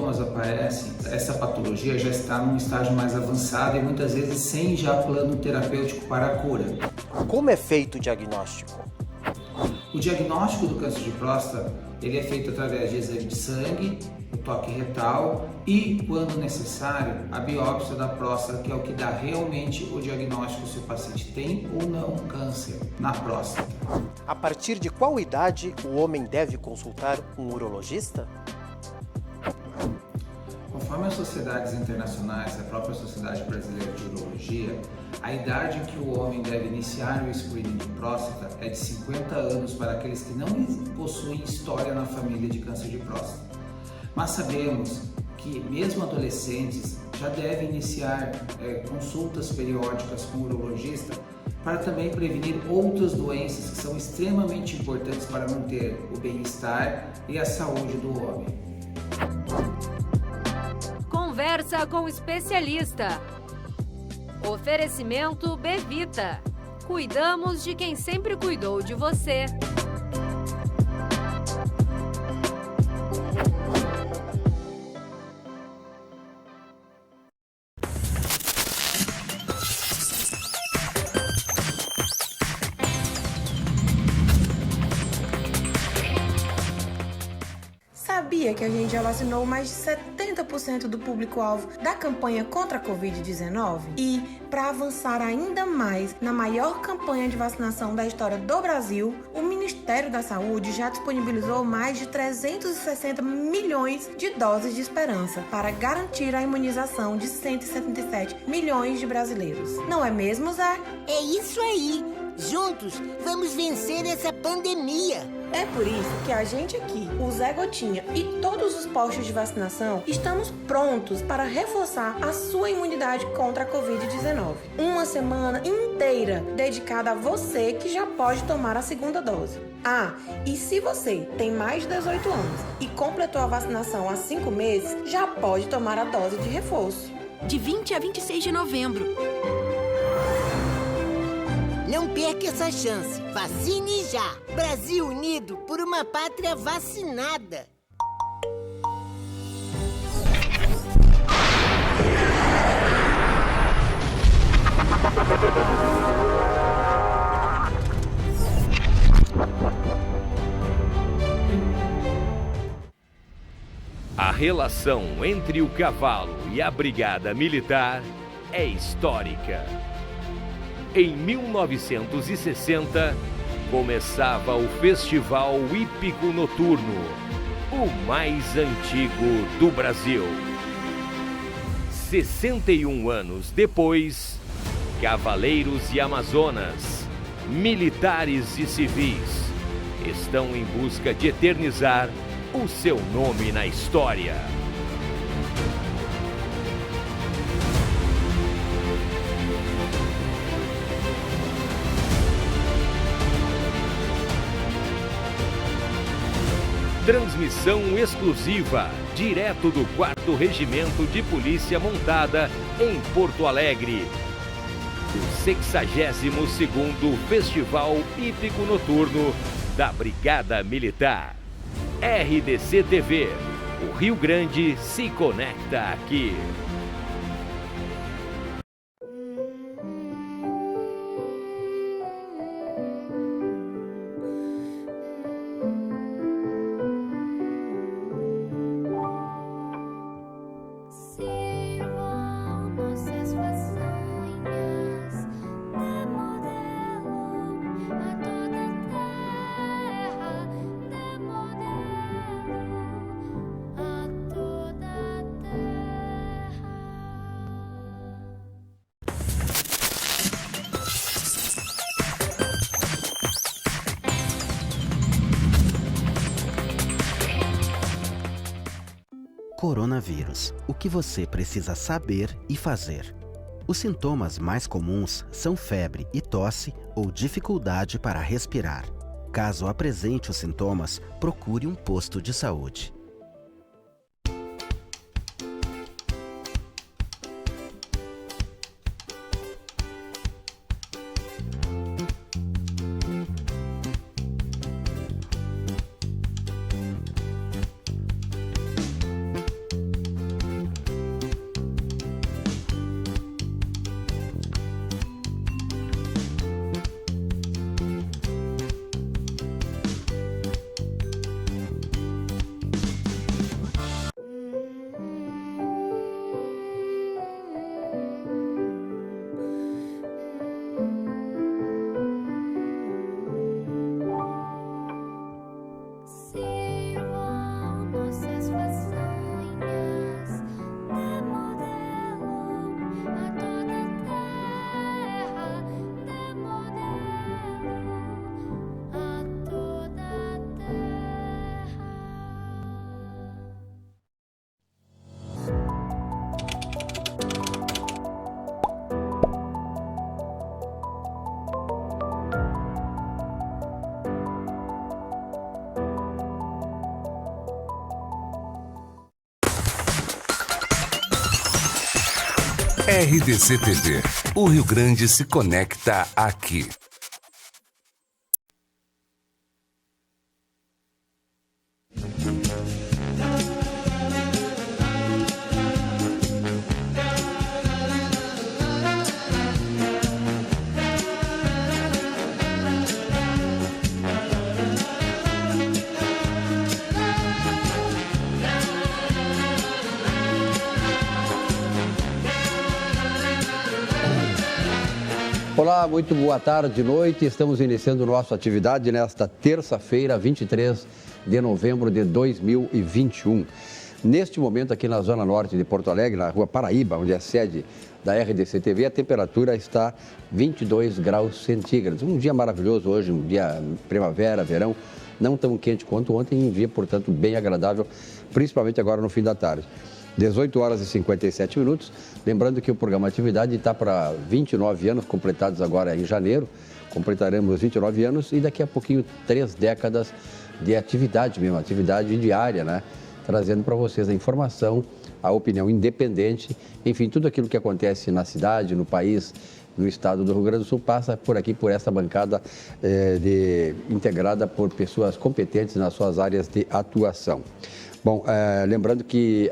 sintomas aparecem, essa patologia já está num estágio mais avançado e muitas vezes sem já plano terapêutico para a cura. Como é feito o diagnóstico? O diagnóstico do câncer de próstata, ele é feito através de exame de sangue, o toque retal e, quando necessário, a biópsia da próstata, que é o que dá realmente o diagnóstico se o paciente tem ou não câncer na próstata. A partir de qual idade o homem deve consultar um urologista? Conforme as sociedades internacionais, a própria Sociedade Brasileira de Urologia, a idade em que o homem deve iniciar o screening de próstata é de 50 anos para aqueles que não possuem história na família de câncer de próstata. Mas sabemos que mesmo adolescentes já devem iniciar consultas periódicas com o urologista para também prevenir outras doenças que são extremamente importantes para manter o bem-estar e a saúde do homem. Conversa com o especialista. Oferecimento Bevita. Cuidamos de quem sempre cuidou de você. Sabia que a gente já vacinou mais de 70% do público-alvo da campanha contra a Covid-19? E, para avançar ainda mais na maior campanha de vacinação da história do Brasil, o Ministério da Saúde já disponibilizou mais de 360 milhões de doses de esperança para garantir a imunização de 177 milhões de brasileiros. Não é mesmo, Zé? É isso aí! Juntos, vamos vencer essa pandemia! É por isso que a gente aqui, o Zé Gotinha e todos os postos de vacinação, estamos prontos para reforçar a sua imunidade contra a Covid-19. Uma semana inteira dedicada a você que já pode tomar a segunda dose. Ah, e se você tem mais de 18 anos e completou a vacinação há 5 meses, já pode tomar a dose de reforço. De 20 a 26 de novembro. Não perca essa chance. Vacine já. Brasil unido por uma pátria vacinada. A relação entre o cavalo e a brigada militar é histórica. Em 1960, começava o Festival Hípico Noturno, o mais antigo do Brasil. 61 anos depois, cavaleiros e amazonas, militares e civis, estão em busca de eternizar o seu nome na história. Transmissão exclusiva, direto do 4º Regimento de Polícia Montada, em Porto Alegre. O 62º Festival Hípico Noturno da Brigada Militar. RDC TV, o Rio Grande se conecta aqui. Coronavírus. O que você precisa saber e fazer. Os sintomas mais comuns são febre e tosse ou dificuldade para respirar. Caso apresente os sintomas, procure um posto de saúde. RDC TV. O Rio Grande se conecta aqui. Olá, muito boa tarde, noite. Estamos iniciando nossa atividade nesta terça-feira, 23 de novembro de 2021. Neste momento, aqui na Zona Norte de Porto Alegre, na Rua Paraíba, onde é a sede da RDC TV, a temperatura está 22 graus centígrados. Um dia maravilhoso hoje, um dia primavera, verão, não tão quente quanto ontem, um dia, portanto, bem agradável, principalmente agora no fim da tarde. 18 horas e 57 minutos. Lembrando que o programa Atividade está para 29 anos, completados agora em janeiro. Completaremos 29 anos e daqui a pouquinho 3 décadas de atividade mesmo, atividade diária, né? Trazendo para vocês a informação, a opinião independente, enfim, tudo aquilo que acontece na cidade, no país, no estado do Rio Grande do Sul, passa por aqui, por essa bancada integrada por pessoas competentes nas suas áreas de atuação. Bom, lembrando que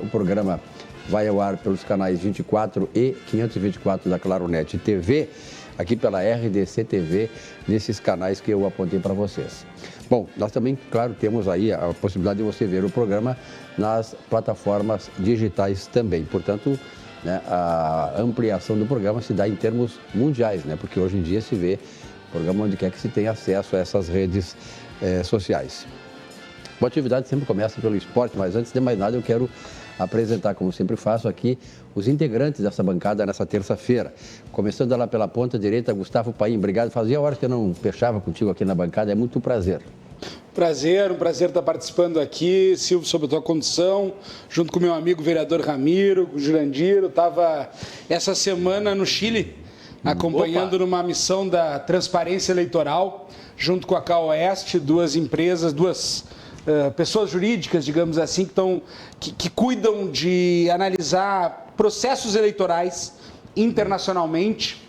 o programa vai ao ar pelos canais 24 e 524 da Claronet TV, aqui pela RDC TV, nesses canais que eu apontei para vocês. Bom, nós também, claro, temos aí a possibilidade de você ver o programa nas plataformas digitais também. Portanto, né, a ampliação do programa se dá em termos mundiais, né? Porque hoje em dia se vê o programa onde quer que se tenha acesso a essas redes sociais. A atividade sempre começa pelo esporte, mas antes de mais nada eu quero apresentar, como sempre faço aqui, os integrantes dessa bancada nessa terça-feira. Começando lá pela ponta direita, Gustavo Paim. Obrigado, fazia horas que eu não fechava contigo aqui na bancada, é muito prazer. Um prazer estar participando aqui, Silvio, sobre a tua condição, junto com o meu amigo vereador Ramiro, o Jurandiro. Estava essa semana no Chile, acompanhando numa missão da transparência eleitoral, junto com a CAOeste, duas empresas, pessoas jurídicas, digamos assim, que cuidam de analisar processos eleitorais internacionalmente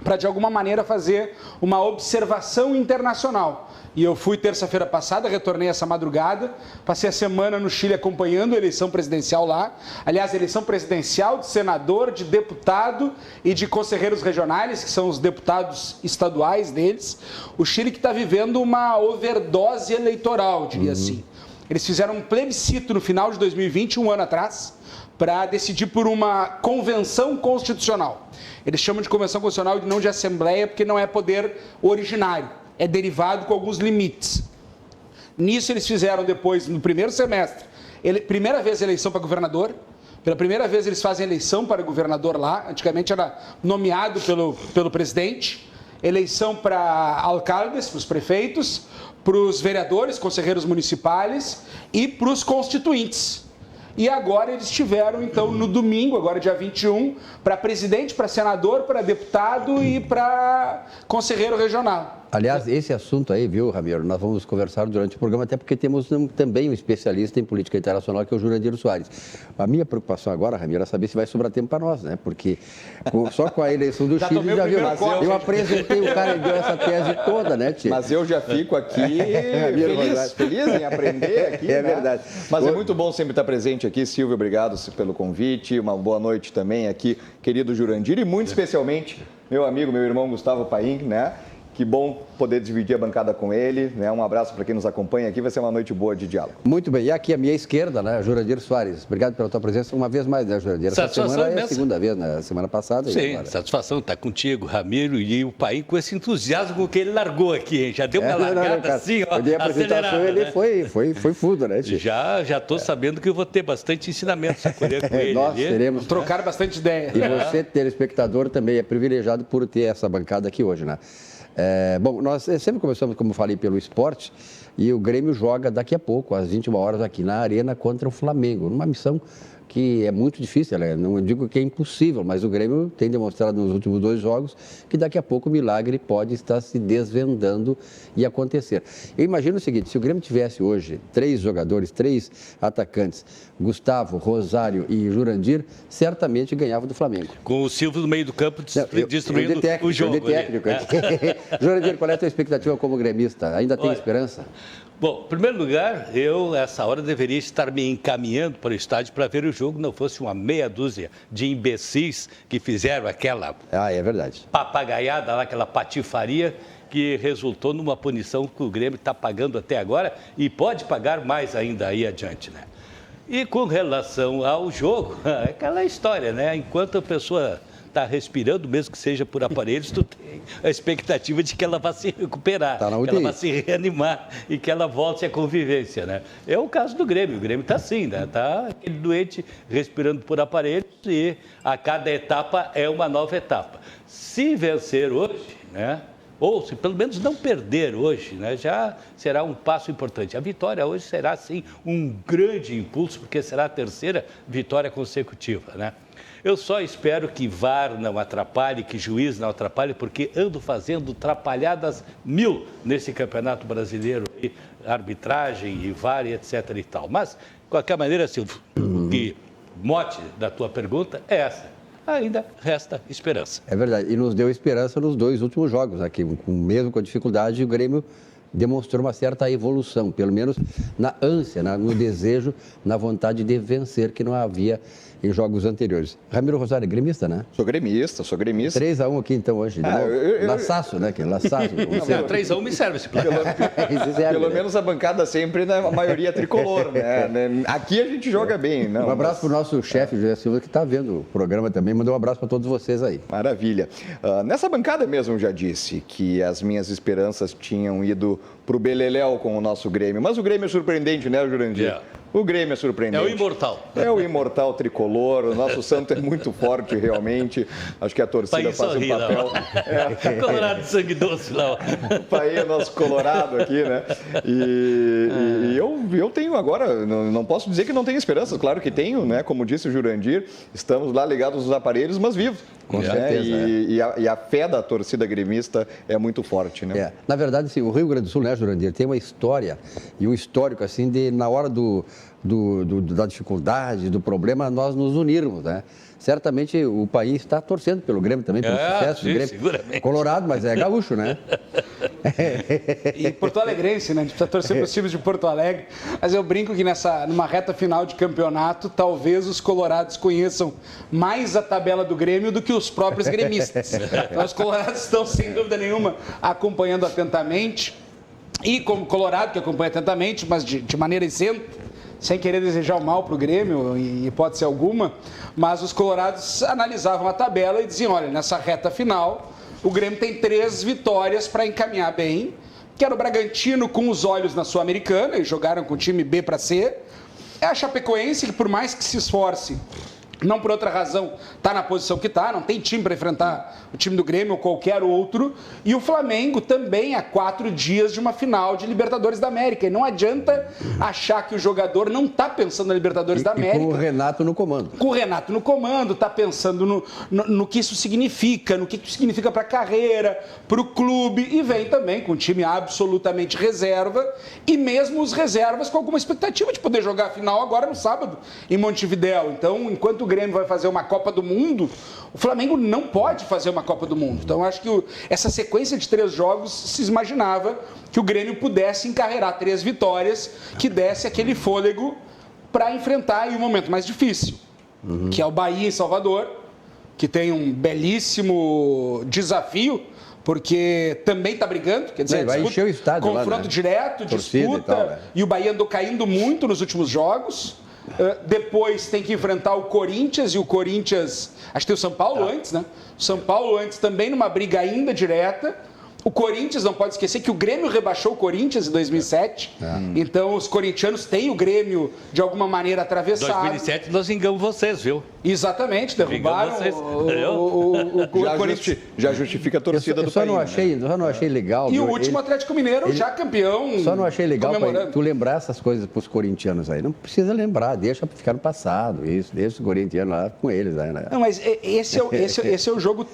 para, de alguma maneira, fazer uma observação internacional. E eu fui terça-feira passada, retornei essa madrugada, passei a semana no Chile acompanhando a eleição presidencial lá. Aliás, a eleição presidencial de senador, de deputado e de conselheiros regionais, que são os deputados estaduais deles. O Chile que está vivendo uma overdose eleitoral, diria assim. Eles fizeram um plebiscito no final de 2020, um ano atrás, para decidir por uma convenção constitucional. Eles chamam de convenção constitucional e não de assembleia, porque não é poder originário. É derivado com alguns limites. Nisso eles fizeram depois, no primeiro semestre, primeira vez eleição para governador, pela primeira vez eles fazem eleição para governador lá, antigamente era nomeado pelo presidente, eleição para alcaldes, para os prefeitos, para os vereadores, conselheiros municipais e para os constituintes. E agora eles tiveram, então, no domingo, agora dia 21, para presidente, para senador, para deputado e para conselheiro regional. Aliás, esse assunto aí, viu, Ramiro, nós vamos conversar durante o programa, até porque temos também um especialista em política internacional, que é o Jurandiro Soares. A minha preocupação agora, Ramiro, é saber se vai sobrar tempo para nós, né? Porque só com a eleição do Chile, já viu, eu apresentei, o cara deu essa tese toda, né, tia? Mas eu já fico aqui feliz em aprender aqui, É verdade. Mas é muito bom sempre estar presente aqui, Silvio, obrigado pelo convite, uma boa noite também aqui, querido Jurandiro, e muito especialmente meu amigo, meu irmão Gustavo Paim, né? Que bom poder dividir a bancada com ele, né? Um abraço para quem nos acompanha aqui, vai ser uma noite boa de diálogo. Muito bem, e aqui à minha esquerda, né, Jurandiro Soares. Obrigado pela tua presença uma vez mais, né, Jurandiro? Essa semana é a segunda vez, né? Semana passada. Sim, satisfação estar contigo, Ramiro, e o Paim com esse entusiasmo com que ele largou aqui, hein? Já deu uma largada assim, ó, acelerada. Ele foi fundo, né, tio? Já estou sabendo que eu vou ter bastante ensinamento a colher com ele. Nós teremos. Trocar bastante ideia. E você, telespectador, também é privilegiado por ter essa bancada aqui hoje, né? Bom, nós sempre começamos, como falei, pelo esporte, e o Grêmio joga daqui a pouco, às 21 horas, aqui na Arena, contra o Flamengo, numa missão que é muito difícil, não digo que é impossível, mas o Grêmio tem demonstrado nos últimos 2 jogos que daqui a pouco o milagre pode estar se desvendando e acontecer. Eu imagino o seguinte, se o Grêmio tivesse hoje 3 jogadores, 3 atacantes, Gustavo, Rosário e Jurandir, certamente ganhava do Flamengo. Com o Silvio no meio do campo destruindo o jogo. Eu de técnico aqui. Jurandir, qual é a tua expectativa como gremista? Ainda tem esperança? Bom, em primeiro lugar, eu, essa hora, deveria estar me encaminhando para o estádio para ver o jogo, não fosse uma meia dúzia de imbecis que fizeram aquela é verdade. Papagaiada lá, aquela patifaria que resultou numa punição que o Grêmio está pagando até agora e pode pagar mais ainda aí adiante, né? E com relação ao jogo, é aquela história, né? Enquanto a pessoa está respirando, mesmo que seja por aparelhos, tu tem a expectativa de que ela vá se recuperar, que ela vá se reanimar e que ela volte à convivência, né? É o caso do Grêmio, o Grêmio está assim, né? Está aquele doente respirando por aparelhos e a cada etapa é uma nova etapa. Se vencer hoje, né? Ou se pelo menos não perder hoje, né, já será um passo importante. A vitória hoje será, sim, um grande impulso, porque será a 3ª vitória consecutiva, né? Eu só espero que VAR não atrapalhe, que juiz não atrapalhe, porque ando fazendo atrapalhadas 1000 nesse Campeonato Brasileiro, arbitragem e VAR e etc. e tal. Mas, de qualquer maneira, Silvio, que mote da tua pergunta é essa. Ainda resta esperança. É verdade, e nos deu esperança nos 2 últimos jogos aqui, mesmo com a dificuldade, o Grêmio demonstrou uma certa evolução, pelo menos na ânsia, no desejo, na vontade de vencer, que não havia em jogos anteriores. Ramiro Rosário, gremista, né? Sou gremista. 3-1 aqui então hoje. Laçaço, né? Laçaço. 3-1 me serve esse placar. Pelo menos a bancada sempre, né? A maioria tricolor, né? Aqui a gente joga bem. Não, um abraço para o nosso chefe, José Silva, que está vendo o programa também. Mandou um abraço para todos vocês aí. Maravilha. Nessa bancada mesmo eu já disse que as minhas esperanças tinham ido para o beleléu com o nosso Grêmio. Mas o Grêmio é surpreendente, né, Jurandir? Yeah. O Grêmio é surpreendente. É o imortal. É o imortal tricolor. O nosso santo é muito forte, realmente. Acho que a torcida faz um papel. Colorado de sangue doce lá. O pai é nosso colorado aqui, né? E eu tenho agora, não posso dizer que não tenho esperanças. Claro que tenho, né? Como disse o Jurandir, estamos lá ligados nos aparelhos, mas vivos. Com certeza. E a fé da torcida gremista é muito forte, né? Na verdade, sim, o Rio Grande do Sul, né, Jurandir, tem uma história e um histórico, assim, de na hora da dificuldade, do problema, nós nos unirmos, né? Certamente o país está torcendo pelo Grêmio também, pelo sucesso do Grêmio. Seguramente. Colorado, mas é gaúcho, né? E Porto Alegrense, né? A gente precisa torcer para os times de Porto Alegre. Mas eu brinco que numa reta final de campeonato, talvez os colorados conheçam mais a tabela do Grêmio do que os próprios gremistas. Então os colorados estão, sem dúvida nenhuma, acompanhando atentamente. E como colorado, que acompanha atentamente, mas de maneira isenta, sem querer desejar o mal para o Grêmio, em hipótese alguma, mas os colorados analisavam a tabela e diziam, olha, nessa reta final, o Grêmio tem 3 vitórias para encaminhar bem, que era o Bragantino com os olhos na Sul-Americana, e jogaram com o time B para C, é a Chapecoense, que por mais que se esforce, não por outra razão, está na posição que está, não tem time para enfrentar o time do Grêmio ou qualquer outro, e o Flamengo também há 4 dias de uma final de Libertadores da América, e não adianta achar que o jogador não está pensando na Libertadores da América. E com o Renato no comando. Com o Renato no comando, está pensando no que isso significa, no que isso significa para a carreira, para o clube, e vem também com um time absolutamente reserva, e mesmo os reservas com alguma expectativa de poder jogar a final agora no sábado, em Montevidéu. Então, enquanto o Grêmio vai fazer uma Copa do Mundo, o Flamengo não pode fazer uma Copa do Mundo. Então, acho que essa sequência de 3 jogos se imaginava que o Grêmio pudesse encarreirar 3 vitórias, que desse aquele fôlego para enfrentar aí o momento mais difícil, que é o Bahia em Salvador, que tem um belíssimo desafio, porque também está brigando, quer dizer, vai encher o estádio confronto lá, né? Direto, Torcida disputa, e o Bahia andou caindo muito nos últimos jogos. Depois tem que enfrentar o Corinthians, e o Corinthians, acho que tem o São Paulo antes, né? O São Paulo antes também numa briga ainda direta. O Corinthians, não pode esquecer que o Grêmio rebaixou o Corinthians em 2007. Então os corintianos têm o Grêmio de alguma maneira atravessado. Em 2007 nós engamos vocês, viu? Exatamente, derrubaram o Corinthians. Já justifica a torcida do país. Eu não achei legal. E o último Atlético Mineiro, já campeão. Só não achei legal tu lembrar essas coisas para os corintianos aí. Não precisa lembrar, deixa ficar no passado. Isso, deixa os corintianos lá com eles. Né? Não, mas esse é o jogo.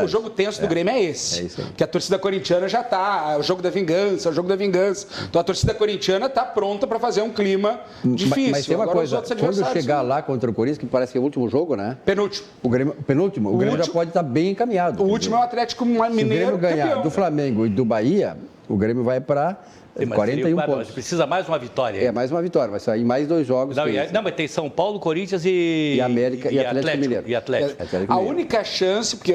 O jogo tenso do Grêmio é esse. Isso aí. Que a torcida corintiana já está. O jogo da vingança, o jogo da vingança. Então a torcida corintiana está pronta para fazer um clima difícil. Mas tem uma coisa, quando chegar lá contra o Corinthians, que parece que é o último jogo, né? Penúltimo. O Grêmio já pode estar bem encaminhado. O último é o Atlético Mineiro. Se o Grêmio ganhar campeão. do Flamengo e do Bahia, o Grêmio vai para 41 pontos. Precisa mais uma vitória. Mais uma vitória. Vai sair mais 2 jogos. Não, mas tem São Paulo, Corinthians e América e Atlético Mineiro. E Atlético. A única chance, porque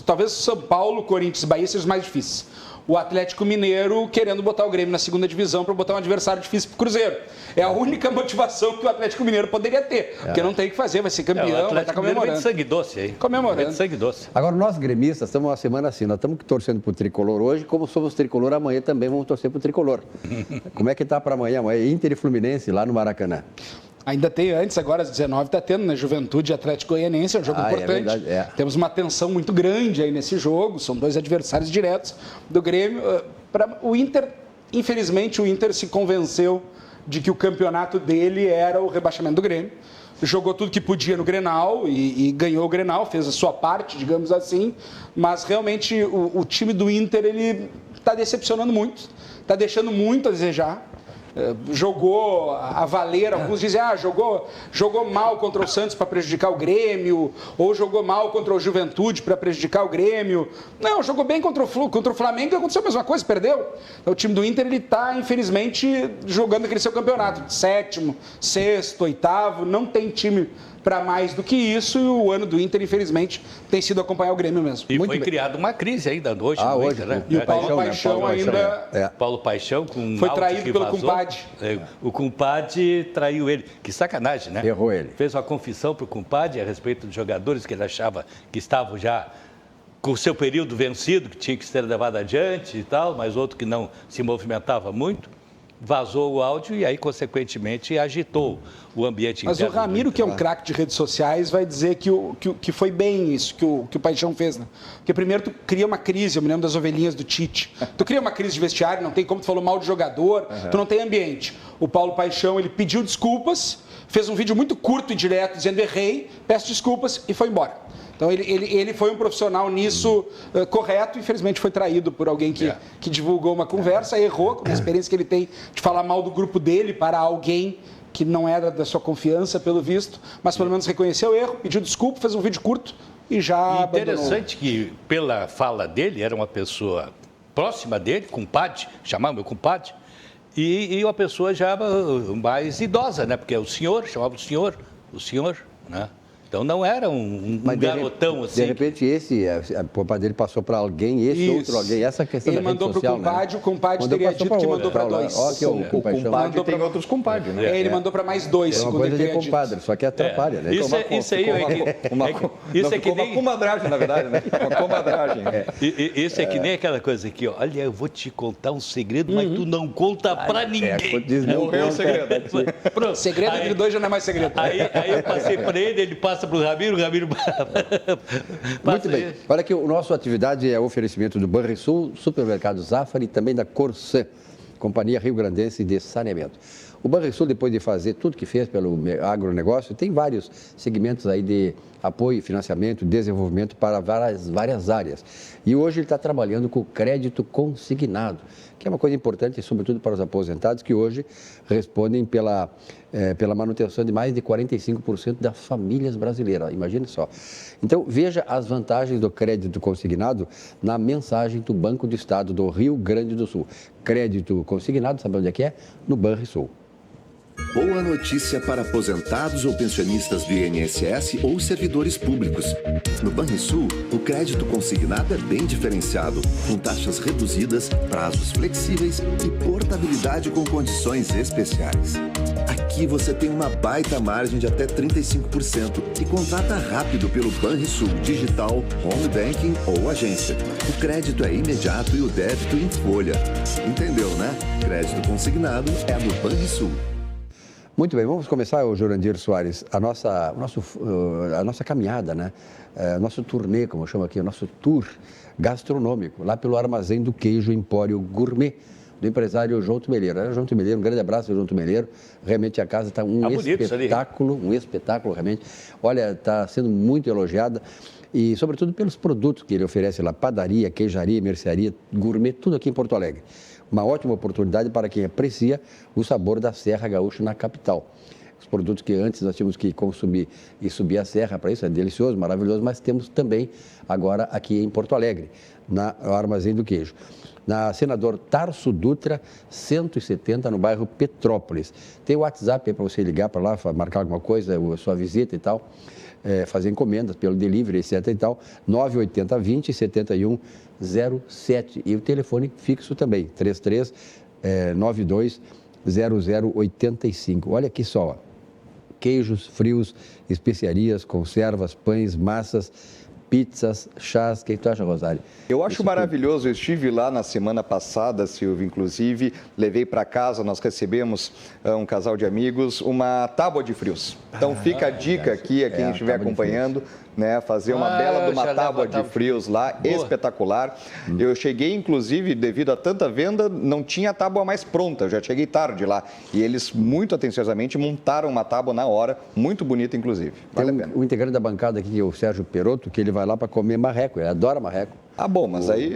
talvez São Paulo, Corinthians e Bahia sejam os mais difíceis. O Atlético Mineiro querendo botar o Grêmio na segunda divisão para botar um adversário difícil para o Cruzeiro. É a única motivação que o Atlético Mineiro poderia ter. Porque não tem o que fazer, vai ser campeão, vai estar comemorando. De sangue doce aí. Comemorando. De sangue doce. Agora, nós gremistas estamos uma semana assim, nós estamos torcendo para o Tricolor hoje, como somos Tricolor amanhã também vamos torcer para o Tricolor. Como é que está para amanhã? Amanhã é Inter e Fluminense lá no Maracanã. Ainda tem antes, agora às 19 está tendo, né? Juventude e Atlético Goianiense, é um jogo importante. É verdade, Temos uma tensão muito grande aí nesse jogo, são 2 adversários diretos do Grêmio. O Inter, infelizmente, o Inter se convenceu de que o campeonato dele era o rebaixamento do Grêmio. Jogou tudo que podia no Grenal e ganhou o Grenal, fez a sua parte, digamos assim. Mas realmente o time do Inter ele está decepcionando muito, está deixando muito a desejar. Jogou a valer, alguns dizem, jogou mal contra o Santos para prejudicar o Grêmio, ou jogou mal contra o Juventude para prejudicar o Grêmio. Não, jogou bem contra o Flamengo e aconteceu a mesma coisa, perdeu. Então, o time do Inter, ele está, infelizmente, jogando aquele seu campeonato, 7º, 6º, 8º, não tem time para mais do que isso, e o ano do Inter, infelizmente, tem sido acompanhar o Grêmio mesmo. E foi criada uma crise ainda hoje no hoje, Inter, né? E o Paulo Paixão ainda... Paulo Paixão com foi traído pelo compadre. O compadre traiu ele. Que sacanagem, né? Errou ele. Fez uma confissão para o compadre a respeito dos jogadores que ele achava que estavam já com o seu período vencido, que tinha que ser levado adiante e tal, mas outro que não se movimentava muito. Vazou o áudio e aí, consequentemente, agitou o ambiente interno. Mas o Ramiro, que é um craque de redes sociais, vai dizer que foi bem isso que o Paixão fez, né? Porque primeiro tu cria uma crise, eu me lembro das ovelhinhas do Tite. Tu cria uma crise de vestiário, não tem como, tu falou mal de jogador, tu não tem ambiente. O Paulo Paixão, ele pediu desculpas, fez um vídeo muito curto e direto, dizendo errei, peço desculpas e foi embora. Então, ele foi um profissional nisso correto, infelizmente foi traído por alguém que divulgou uma conversa, errou, com a experiência que ele tem de falar mal do grupo dele para alguém que não era da sua confiança, pelo visto, mas pelo menos reconheceu o erro, pediu desculpa, fez um vídeo curto e já interessante que, pela fala dele, era uma pessoa próxima dele, compadre, chamava meu compadre, e uma pessoa já mais idosa, né? Porque o senhor, chamava o senhor, né? Então não era um garotão assim. De repente a culpa dele passou para alguém, outro alguém. Essa questão ele da rede social, ele mandou para o compadre, o compadre teria dito que mandou para 2. O compadre tem outros compadres, né? Ele mandou para mais 2, segundo ele teria dito. Compadre, só que atrapalha, né? Isso aí é que nem... uma comadragem, na verdade, né? Uma comadragem. Isso é que nem aquela coisa aqui, ó. Olha, eu vou te contar um segredo, mas tu não conta para ninguém. Morreu o segredo. Pronto. Segredo entre 2 já não é mais segredo. Aí eu passei para ele passa para o Ramiro Muito bem. Olha que o nosso atividade é oferecimento do Banrisul, Supermercado Zafari e também da Corsã, Companhia Rio Grandense de Saneamento. O Banrisul, depois de fazer tudo que fez pelo agronegócio, tem vários segmentos aí de apoio, financiamento, desenvolvimento para várias áreas. E hoje ele está trabalhando com crédito consignado, que é uma coisa importante, sobretudo para os aposentados, que hoje respondem pela manutenção de mais de 45% das famílias brasileiras. Imagine só. Então, veja as vantagens do crédito consignado na mensagem do Banco do Estado do Rio Grande do Sul. Crédito consignado, sabe onde é que é? No Banrisul. Boa notícia para aposentados ou pensionistas do INSS ou servidores públicos. No Banrisul, o crédito consignado é bem diferenciado, com taxas reduzidas, prazos flexíveis e portabilidade com condições especiais. Aqui você tem uma baita margem de até 35% e contrata rápido pelo Banrisul Digital, Home Banking ou agência. O crédito é imediato e o débito em folha. Entendeu, né? Crédito consignado é do Banrisul. Muito bem, vamos começar, Jurandir Soares, a nossa caminhada, né? Nosso turnê, como eu chamo aqui, o nosso tour gastronômico, lá pelo Armazém do Queijo Empório Gourmet, do empresário João Tumeleiro. João Tumeleiro, um grande abraço, João Tumeleiro. Realmente a casa está um espetáculo, realmente. Olha, está sendo muito elogiada e, sobretudo, pelos produtos que ele oferece lá, padaria, queijaria, mercearia, gourmet, tudo aqui em Porto Alegre. Uma ótima oportunidade para quem aprecia o sabor da Serra Gaúcha na capital. Os produtos que antes nós tínhamos que consumir e subir a serra, para isso é delicioso, maravilhoso, mas temos também agora aqui em Porto Alegre, no Armazém do Queijo. Na Senador Tarso Dutra, 170, no bairro Petrópolis. Tem o WhatsApp aí para você ligar para lá, marcar alguma coisa, a sua visita e tal, fazer encomendas pelo delivery, etc. e tal, 98020 7107. E o telefone fixo também, 3392 0085. Olha aqui só, queijos, frios, especiarias, conservas, pães, massas, pizzas, chás. O que tu acha, Rosário? Eu acho maravilhoso. Eu estive lá na semana passada, Silvio, inclusive, levei para casa, nós recebemos um casal de amigos, uma tábua de frios. Então fica a dica aqui a quem estiver acompanhando, né, fazer uma bela de uma tábua de frios lá, espetacular. Eu cheguei, inclusive, devido a tanta venda, não tinha a tábua mais pronta, eu já cheguei tarde lá. E eles, muito atenciosamente, montaram uma tábua na hora, muito bonita, inclusive. Vale a pena. O integrante da bancada aqui, o Sérgio Perotto, que ele vai lá para comer marreco, ele adora marreco. Ah, bom, mas aí...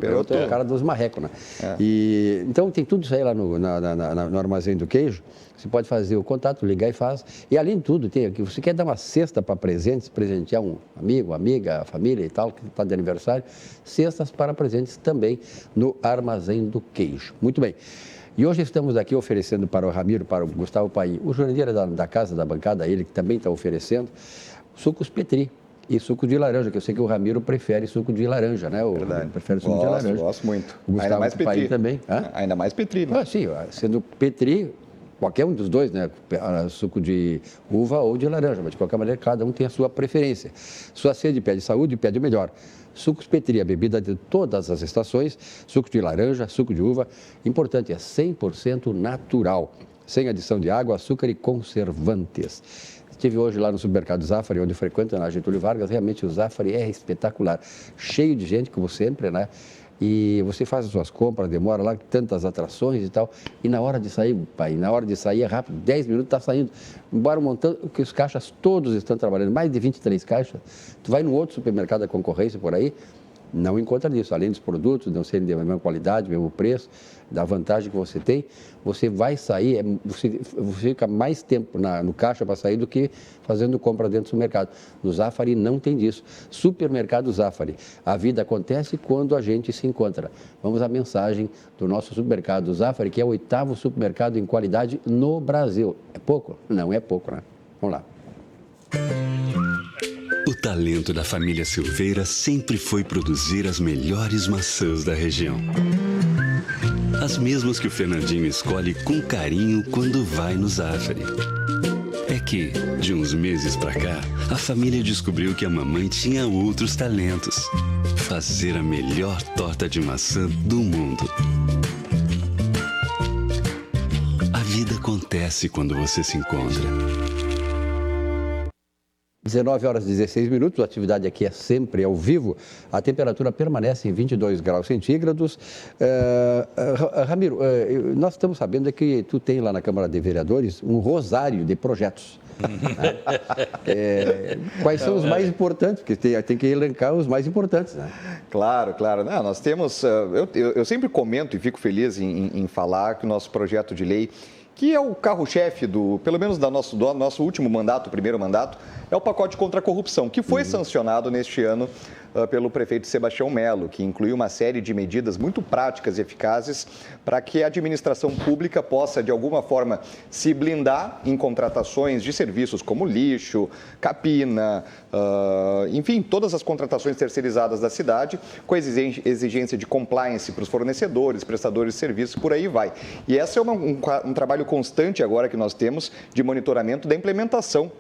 Perotto é o cara dos marrecos, né? E, então, tem tudo isso aí lá no Armazém do Queijo. Você pode fazer o contato, ligar e faz. E, além de tudo, tem aqui, você quer dar uma cesta para presentes, presentear um amigo, amiga, família e tal, que está de aniversário, cestas para presentes também no Armazém do Queijo. Muito bem. E hoje estamos aqui oferecendo para o Ramiro, para o Gustavo Paim, o Jurandir da casa, da bancada, ele que também está oferecendo, sucos Petri. E suco de laranja, que eu sei que o Ramiro prefere suco de laranja, né? Verdade. Prefere suco de laranja. Gosto muito. O Gustavo ainda mais Petri também. Ainda mais Petri, né? Sim, sendo Petri, qualquer um dos dois, né? Suco de uva ou de laranja, mas de qualquer maneira cada um tem a sua preferência. Sua sede pede saúde, pede o melhor. Sucos Petri, a bebida de todas as estações, suco de laranja, suco de uva. Importante, é 100% natural, sem adição de água, açúcar e conservantes. Estive hoje lá no supermercado Zafari, onde frequento, na Getúlio Vargas. Realmente o Zafari é espetacular, cheio de gente, como sempre, né? E você faz as suas compras, demora lá, tantas atrações e tal. E na hora de sair, pai, é rápido, 10 minutos está saindo. Embora montando, porque os caixas todos estão trabalhando, mais de 23 caixas. Tu vai no outro supermercado da concorrência por aí, não encontra disso. Além dos produtos não serem da mesma qualidade, mesmo preço, da vantagem que você tem, você vai sair, você fica mais tempo no caixa para sair do que fazendo compra dentro do supermercado. No Zafari não tem disso. Supermercado Zafari. A vida acontece quando a gente se encontra. Vamos à mensagem do nosso supermercado Zafari, que é o 8º supermercado em qualidade no Brasil. É pouco? Não é pouco, né? Vamos lá. O talento da família Silveira sempre foi produzir as melhores maçãs da região. As mesmas que o Fernandinho escolhe com carinho quando vai no Zafari. É que, de uns meses pra cá, a família descobriu que a mamãe tinha outros talentos. Fazer a melhor torta de maçã do mundo. A vida acontece quando você se encontra. 19 horas e 16 minutos, a atividade aqui é sempre ao vivo. A temperatura permanece em 22 graus centígrados. Ramiro, nós estamos sabendo que tu tem lá na Câmara de Vereadores um rosário de projetos. Né? Quais são os mais importantes? Porque tem que elencar os mais importantes, né? Claro. Não, nós temos... Eu sempre comento e fico feliz em falar que o nosso projeto de lei, que é o carro-chefe pelo menos do nosso último mandato, o primeiro mandato, é o pacote contra a corrupção, que foi sancionado neste ano pelo prefeito Sebastião Melo, que incluiu uma série de medidas muito práticas e eficazes para que a administração pública possa, de alguma forma, se blindar em contratações de serviços como lixo, capina, enfim, todas as contratações terceirizadas da cidade, com exigência de compliance para os fornecedores, prestadores de serviços, por aí vai. E esse é um trabalho constante agora que nós temos de monitoramento da implementação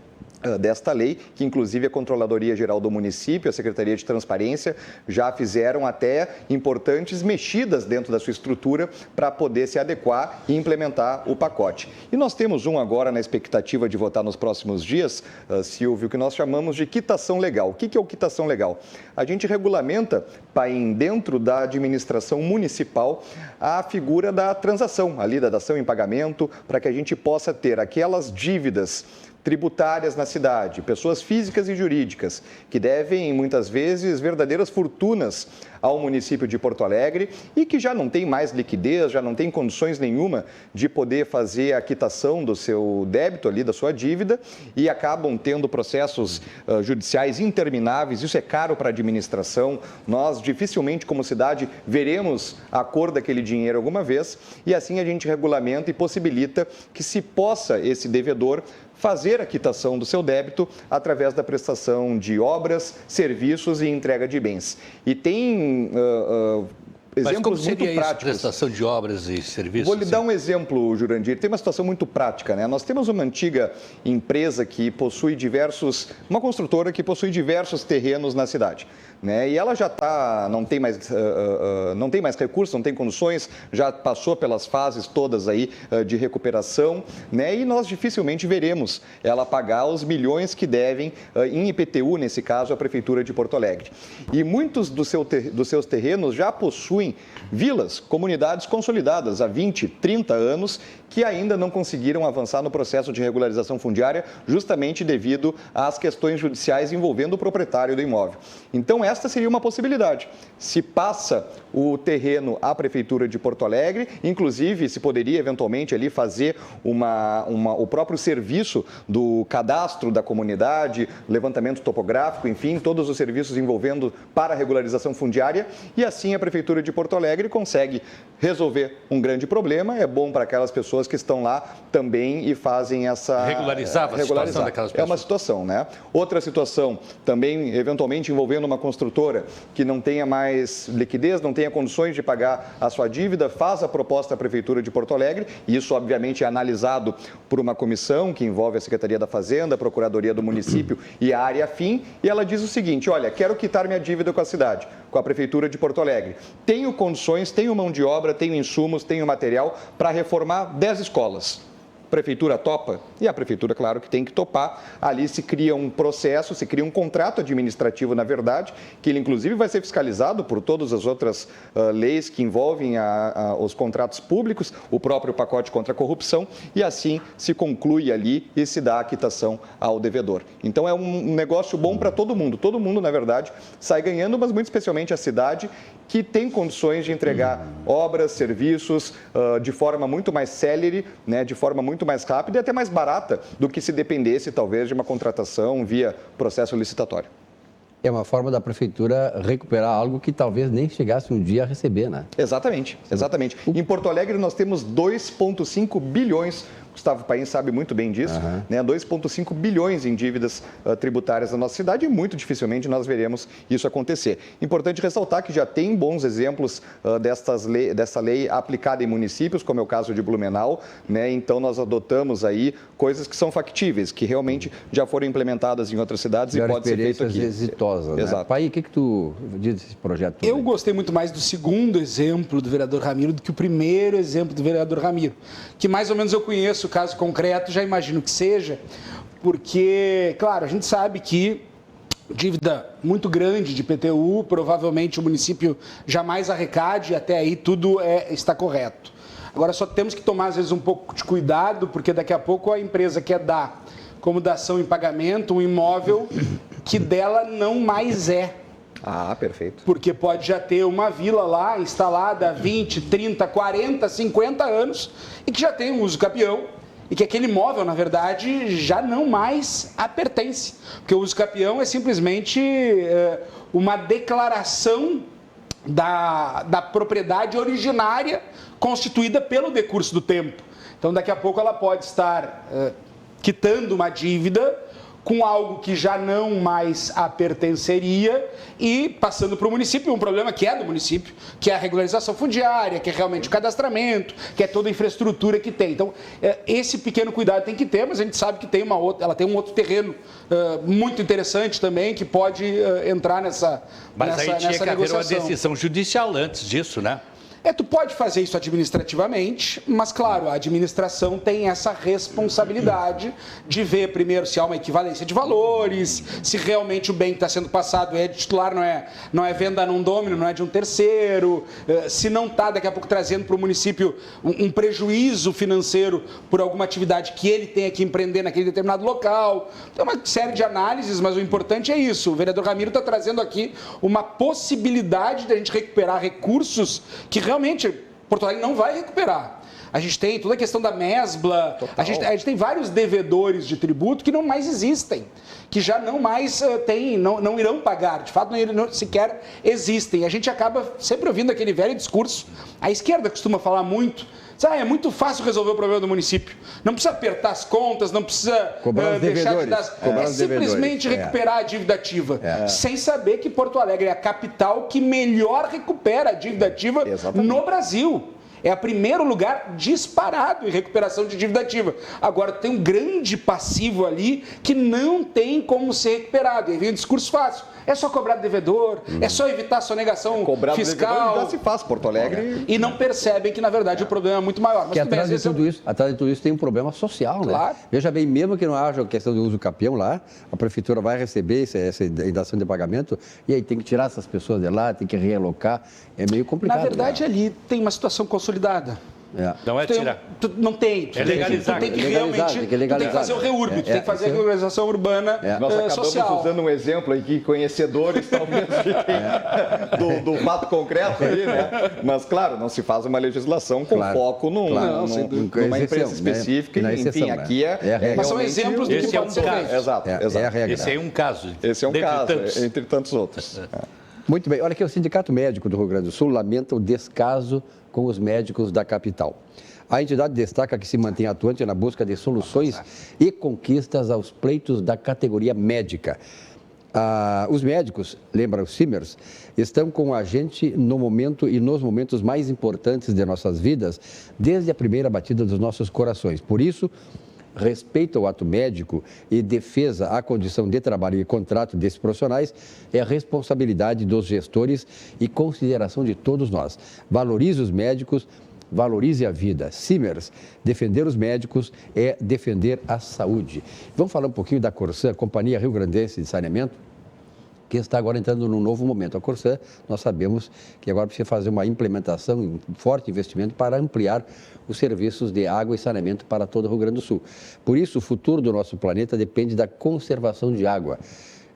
desta lei, que inclusive a Controladoria Geral do Município, a Secretaria de Transparência, já fizeram até importantes mexidas dentro da sua estrutura para poder se adequar e implementar o pacote. E nós temos um agora na expectativa de votar nos próximos dias, Silvio, que nós chamamos de quitação legal. O que é o quitação legal? A gente regulamenta, Paim, dentro da administração municipal, a figura da transação, ali da dação em pagamento, para que a gente possa ter aquelas dívidas tributárias na cidade, pessoas físicas e jurídicas, que devem, muitas vezes, verdadeiras fortunas ao município de Porto Alegre e que já não tem mais liquidez, já não tem condições nenhuma de poder fazer a quitação do seu débito ali, da sua dívida, e acabam tendo processos judiciais intermináveis. Isso é caro para a administração. Nós, dificilmente, como cidade, veremos a cor daquele dinheiro alguma vez, e assim a gente regulamenta e possibilita que se possa esse devedor fazer a quitação do seu débito através da prestação de obras, serviços e entrega de bens. E tem exemplos muito práticos. Prestação de obras e serviços? Vou lhe dar um exemplo, Jurandir. Tem uma situação muito prática, né? Nós temos uma antiga empresa que possui uma construtora que possui diversos terrenos na cidade, né? E ela já não tem mais recursos, não tem condições, já passou pelas fases todas aí de recuperação, né? E nós dificilmente veremos ela pagar os milhões que devem em IPTU, nesse caso, a Prefeitura de Porto Alegre. E muitos dos seus terrenos já possuem vilas, comunidades consolidadas há 20, 30 anos, que ainda não conseguiram avançar no processo de regularização fundiária, justamente devido às questões judiciais envolvendo o proprietário do imóvel. Então, esta seria uma possibilidade. Se passa o terreno à Prefeitura de Porto Alegre, inclusive se poderia eventualmente ali fazer o próprio serviço do cadastro da comunidade, levantamento topográfico, enfim, todos os serviços envolvendo para a regularização fundiária, e assim a Prefeitura de Porto Alegre consegue resolver um grande problema. É bom para aquelas pessoas que estão lá também e fazem essa... Regularizar a situação daquelas pessoas. É uma situação, né? Outra situação, também eventualmente envolvendo uma construtora que não tenha mais liquidez, não tenha condições de pagar a sua dívida, faz a proposta à Prefeitura de Porto Alegre, e isso obviamente é analisado por uma comissão que envolve a Secretaria da Fazenda, a Procuradoria do Município e a área afim, e ela diz o seguinte: olha, quero quitar minha dívida com a cidade, com a Prefeitura de Porto Alegre. Tenho condições, tenho mão de obra, tenho insumos, tenho material para reformar 10 escolas. A Prefeitura topa? E a Prefeitura, claro, que tem que topar. Ali se cria um processo, se cria um contrato administrativo, na verdade, que ele, inclusive, vai ser fiscalizado por todas as outras leis que envolvem os contratos públicos, o próprio pacote contra a corrupção, e assim se conclui ali e se dá a quitação ao devedor. Então, é um negócio bom para todo mundo. Todo mundo, na verdade, sai ganhando, mas muito especialmente a cidade, que tem condições de entregar obras, serviços de forma muito mais célere, né, de forma muito mais rápida e até mais barata do que se dependesse, talvez, de uma contratação via processo licitatório. É uma forma da Prefeitura recuperar algo que talvez nem chegasse um dia a receber, né? Exatamente, exatamente. Em Porto Alegre nós temos 2,5 bilhões, Gustavo Paim sabe muito bem disso, né? 2,5 bilhões em dívidas tributárias na nossa cidade, e muito dificilmente nós veremos isso acontecer. Importante ressaltar que já tem bons exemplos dessa lei aplicada em municípios, como é o caso de Blumenau, né? Então nós adotamos aí coisas que são factíveis, que realmente já foram implementadas em outras cidades e pode ser feito aqui. Exitosas, né? Exato. Paim, o que tu diz desse projeto? Eu gostei muito mais do segundo exemplo do vereador Ramiro do que o primeiro exemplo do vereador Ramiro, que mais ou menos eu conheço o caso concreto, já imagino que seja, porque, claro, a gente sabe que dívida muito grande de IPTU, provavelmente o município jamais arrecade, até aí tudo está correto. Agora, só temos que tomar, às vezes, um pouco de cuidado, porque daqui a pouco a empresa quer dar como dação em pagamento um imóvel que dela não mais é. Ah, perfeito. Porque pode já ter uma vila lá instalada há 20, 30, 40, 50 anos e que já tem um uso capião e que aquele imóvel, na verdade, já não mais a pertence. Porque o uso capião é simplesmente uma declaração da propriedade originária constituída pelo decurso do tempo. Então, daqui a pouco ela pode estar quitando uma dívida com algo que já não mais a pertenceria e passando para o município, um problema que é do município, que é a regularização fundiária, que é realmente o cadastramento, que é toda a infraestrutura que tem. Então, esse pequeno cuidado tem que ter, mas a gente sabe que ela tem um outro terreno muito interessante também, que pode entrar nessa negociação. Mas aí tinha que haver uma decisão judicial antes disso, né? Tu pode fazer isso administrativamente, mas, claro, a administração tem essa responsabilidade de ver, primeiro, se há uma equivalência de valores, se realmente o bem que está sendo passado é de titular, não é venda num domínio, não é de um terceiro, se não está, daqui a pouco, trazendo para o município um prejuízo financeiro por alguma atividade que ele tenha que empreender naquele determinado local. Tem uma série de análises, mas o importante é isso. O vereador Ramiro está trazendo aqui uma possibilidade de a gente recuperar recursos que realmente Porto Alegre não vai recuperar. A gente tem toda a questão da mesbla, a gente tem vários devedores de tributo que não mais existem, que já não mais não irão pagar, de fato não sequer existem. A gente acaba sempre ouvindo aquele velho discurso, a esquerda costuma falar muito, é muito fácil resolver o problema do município, não precisa apertar as contas, não precisa deixar de dar... simplesmente recuperar a dívida ativa, sem saber que Porto Alegre é a capital que melhor recupera a dívida ativa no Brasil. É o primeiro lugar disparado em recuperação de dívida ativa. Agora, tem um grande passivo ali que não tem como ser recuperado. E aí vem um discurso fácil. É só cobrar do devedor, é só evitar a sonegação fiscal. Já se faz, Porto Alegre. E não percebem que, na verdade, o problema é muito maior. Mas atrás de tudo isso tem um problema social, claro. Né? Veja bem, mesmo que não haja a questão do uso capião lá, a prefeitura vai receber essa dação de pagamento e aí tem que tirar essas pessoas de lá, tem que realocar. É meio complicado. Na verdade, ali tem uma situação consolidada. Não é tirar. Não tem. É legalizar. Tu tem que realmente tem que fazer o reúrbio, tu tem que fazer a regularização urbana Nós acabamos social. usando um exemplo aqui, conhecedores talvez do fato concreto aí, né? Mas, claro, não se faz uma legislação com foco numa empresa específica. Enfim, aqui mas são exemplos do que pode ser feito. Exato. Esse é um caso. Esse é um caso, entre tantos outros. Muito bem. Olha aqui, o Sindicato Médico do Rio Grande do Sul lamenta o descaso com os médicos da capital. A entidade destaca que se mantém atuante na busca de soluções e conquistas aos pleitos da categoria médica. Os médicos, lembra os Simers, estão com a gente no momento e nos momentos mais importantes de nossas vidas, desde a primeira batida dos nossos corações. Por isso, respeito ao ato médico e defesa à condição de trabalho e contrato desses profissionais é a responsabilidade dos gestores e consideração de todos nós. Valorize os médicos, valorize a vida. Simers, defender os médicos é defender a saúde. Vamos falar um pouquinho da Corsã, Companhia Rio Grandense de Saneamento, que está agora entrando num novo momento. A Corsã, nós sabemos que agora precisa fazer uma implementação, um forte investimento para ampliar os serviços de água e saneamento para todo o Rio Grande do Sul. Por isso, o futuro do nosso planeta depende da conservação de água.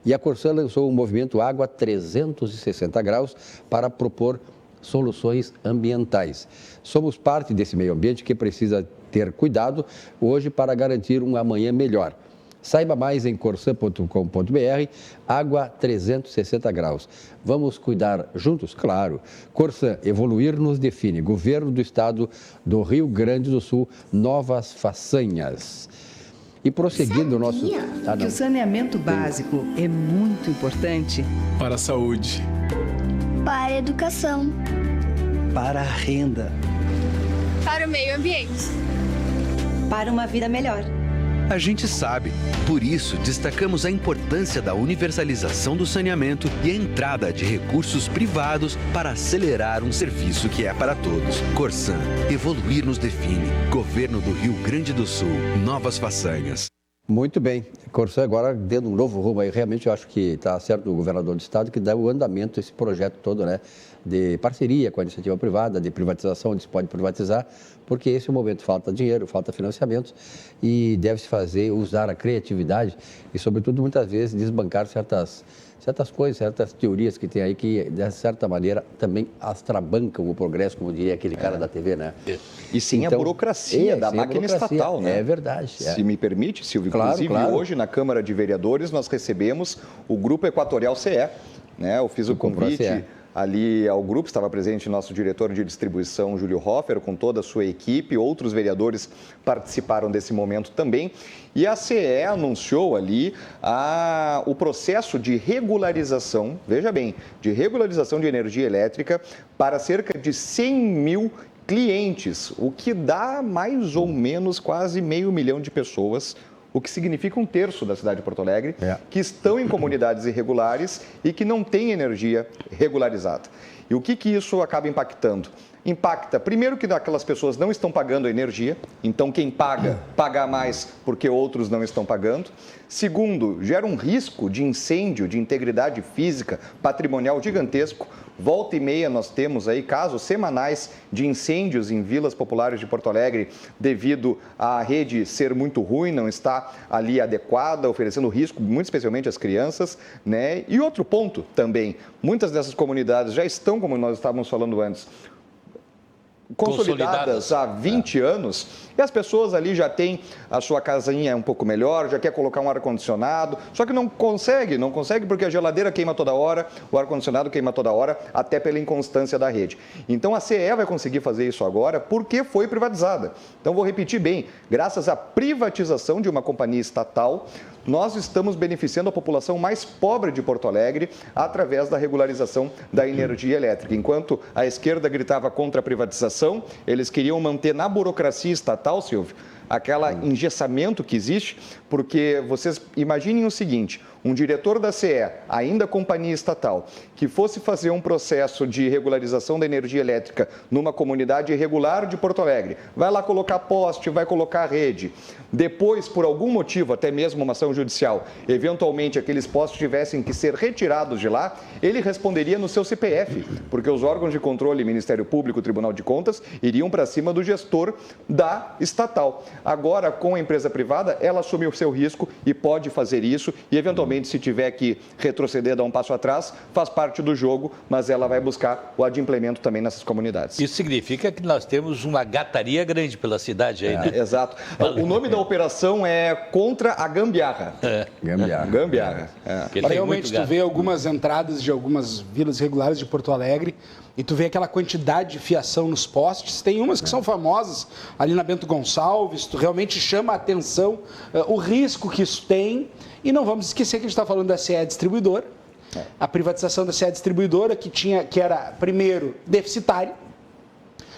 E a Corsã lançou o movimento Água 360 Graus para propor soluções ambientais. Somos parte desse meio ambiente que precisa ter cuidado hoje para garantir um amanhã melhor. Saiba mais em corsã.com.br, Água 360 Graus. Vamos cuidar juntos? Claro. Corsã, evoluir nos define. Governo do Estado do Rio Grande do Sul, novas façanhas. E prosseguindo o nosso... que o saneamento básico é muito importante para a saúde, para a educação, para a renda, para o meio ambiente, para uma vida melhor. A gente sabe. Por isso, destacamos a importância da universalização do saneamento e a entrada de recursos privados para acelerar um serviço que é para todos. Corsã, evoluir nos define. Governo do Rio Grande do Sul, novas façanhas. Muito bem. Corsã agora dando um novo rumo aí. Realmente eu acho que está certo o governador do estado que dá o andamento a esse projeto todo, né? De parceria com a iniciativa privada, de privatização, onde se pode privatizar, porque esse é o momento, falta dinheiro, falta financiamento e deve-se fazer, usar a criatividade e, sobretudo, muitas vezes desbancar certas coisas, certas teorias que tem aí que, de certa maneira, também astrabancam o progresso, como diria aquele cara da TV, né? E sem a burocracia da máquina estatal, né? É verdade. Se me permite, Silvio, claro, inclusive hoje na Câmara de Vereadores nós recebemos o Grupo Equatorial CE, né? Eu fiz o convite ali ao grupo, estava presente nosso diretor de distribuição, Júlio Hoffer, com toda a sua equipe, outros vereadores participaram desse momento também, e a CE anunciou ali o processo de regularização, veja bem, de regularização de energia elétrica para cerca de 100 mil clientes, o que dá mais ou menos quase 500 mil de pessoas, o que significa 1/3 da cidade de Porto Alegre, que estão em comunidades irregulares e que não têm energia regularizada. E o que isso acaba impactando? Impacta, primeiro, que aquelas pessoas não estão pagando a energia, então quem paga mais porque outros não estão pagando. Segundo, gera um risco de incêndio, de integridade física, patrimonial gigantesco. Volta e meia nós temos aí casos semanais de incêndios em vilas populares de Porto Alegre devido à rede ser muito ruim, não está ali adequada, oferecendo risco, muito especialmente às crianças, né? E outro ponto também, muitas dessas comunidades já estão, como nós estávamos falando antes, consolidadas há 20 anos, e as pessoas ali já têm a sua casinha um pouco melhor, já quer colocar um ar-condicionado, só que não consegue porque a geladeira queima toda hora, o ar-condicionado queima toda hora, até pela inconstância da rede. Então a CE vai conseguir fazer isso agora porque foi privatizada. Então vou repetir bem, graças à privatização de uma companhia estatal, nós estamos beneficiando a população mais pobre de Porto Alegre através da regularização da energia elétrica. Enquanto a esquerda gritava contra a privatização, eles queriam manter na burocracia estatal, Silvio, aquele engessamento que existe, porque vocês imaginem o seguinte, um diretor da CE, ainda companhia estatal, que fosse fazer um processo de regularização da energia elétrica numa comunidade irregular de Porto Alegre, vai lá colocar poste, vai colocar rede, depois, por algum motivo, até mesmo uma ação judicial, eventualmente aqueles postes tivessem que ser retirados de lá, ele responderia no seu CPF, porque os órgãos de controle, Ministério Público, Tribunal de Contas, iriam para cima do gestor da estatal. Agora, com a empresa privada, ela assume o seu risco e pode fazer isso e, eventualmente, se tiver que retroceder, dar um passo atrás, faz parte do jogo, mas ela vai buscar o adimplemento também nessas comunidades. Isso significa que nós temos uma gataria grande pela cidade aí, né? Exato. O nome da operação é Contra a Gambiarra. Gambiarra. Realmente, tu vê algumas entradas de algumas vilas regulares de Porto Alegre e tu vê aquela quantidade de fiação nos postes. Tem umas que são famosas, ali na Bento Gonçalves, tu realmente chama a atenção o risco que isso tem. E não vamos esquecer que a gente está falando da CE Distribuidora, a privatização da CE Distribuidora, que era, primeiro, deficitária,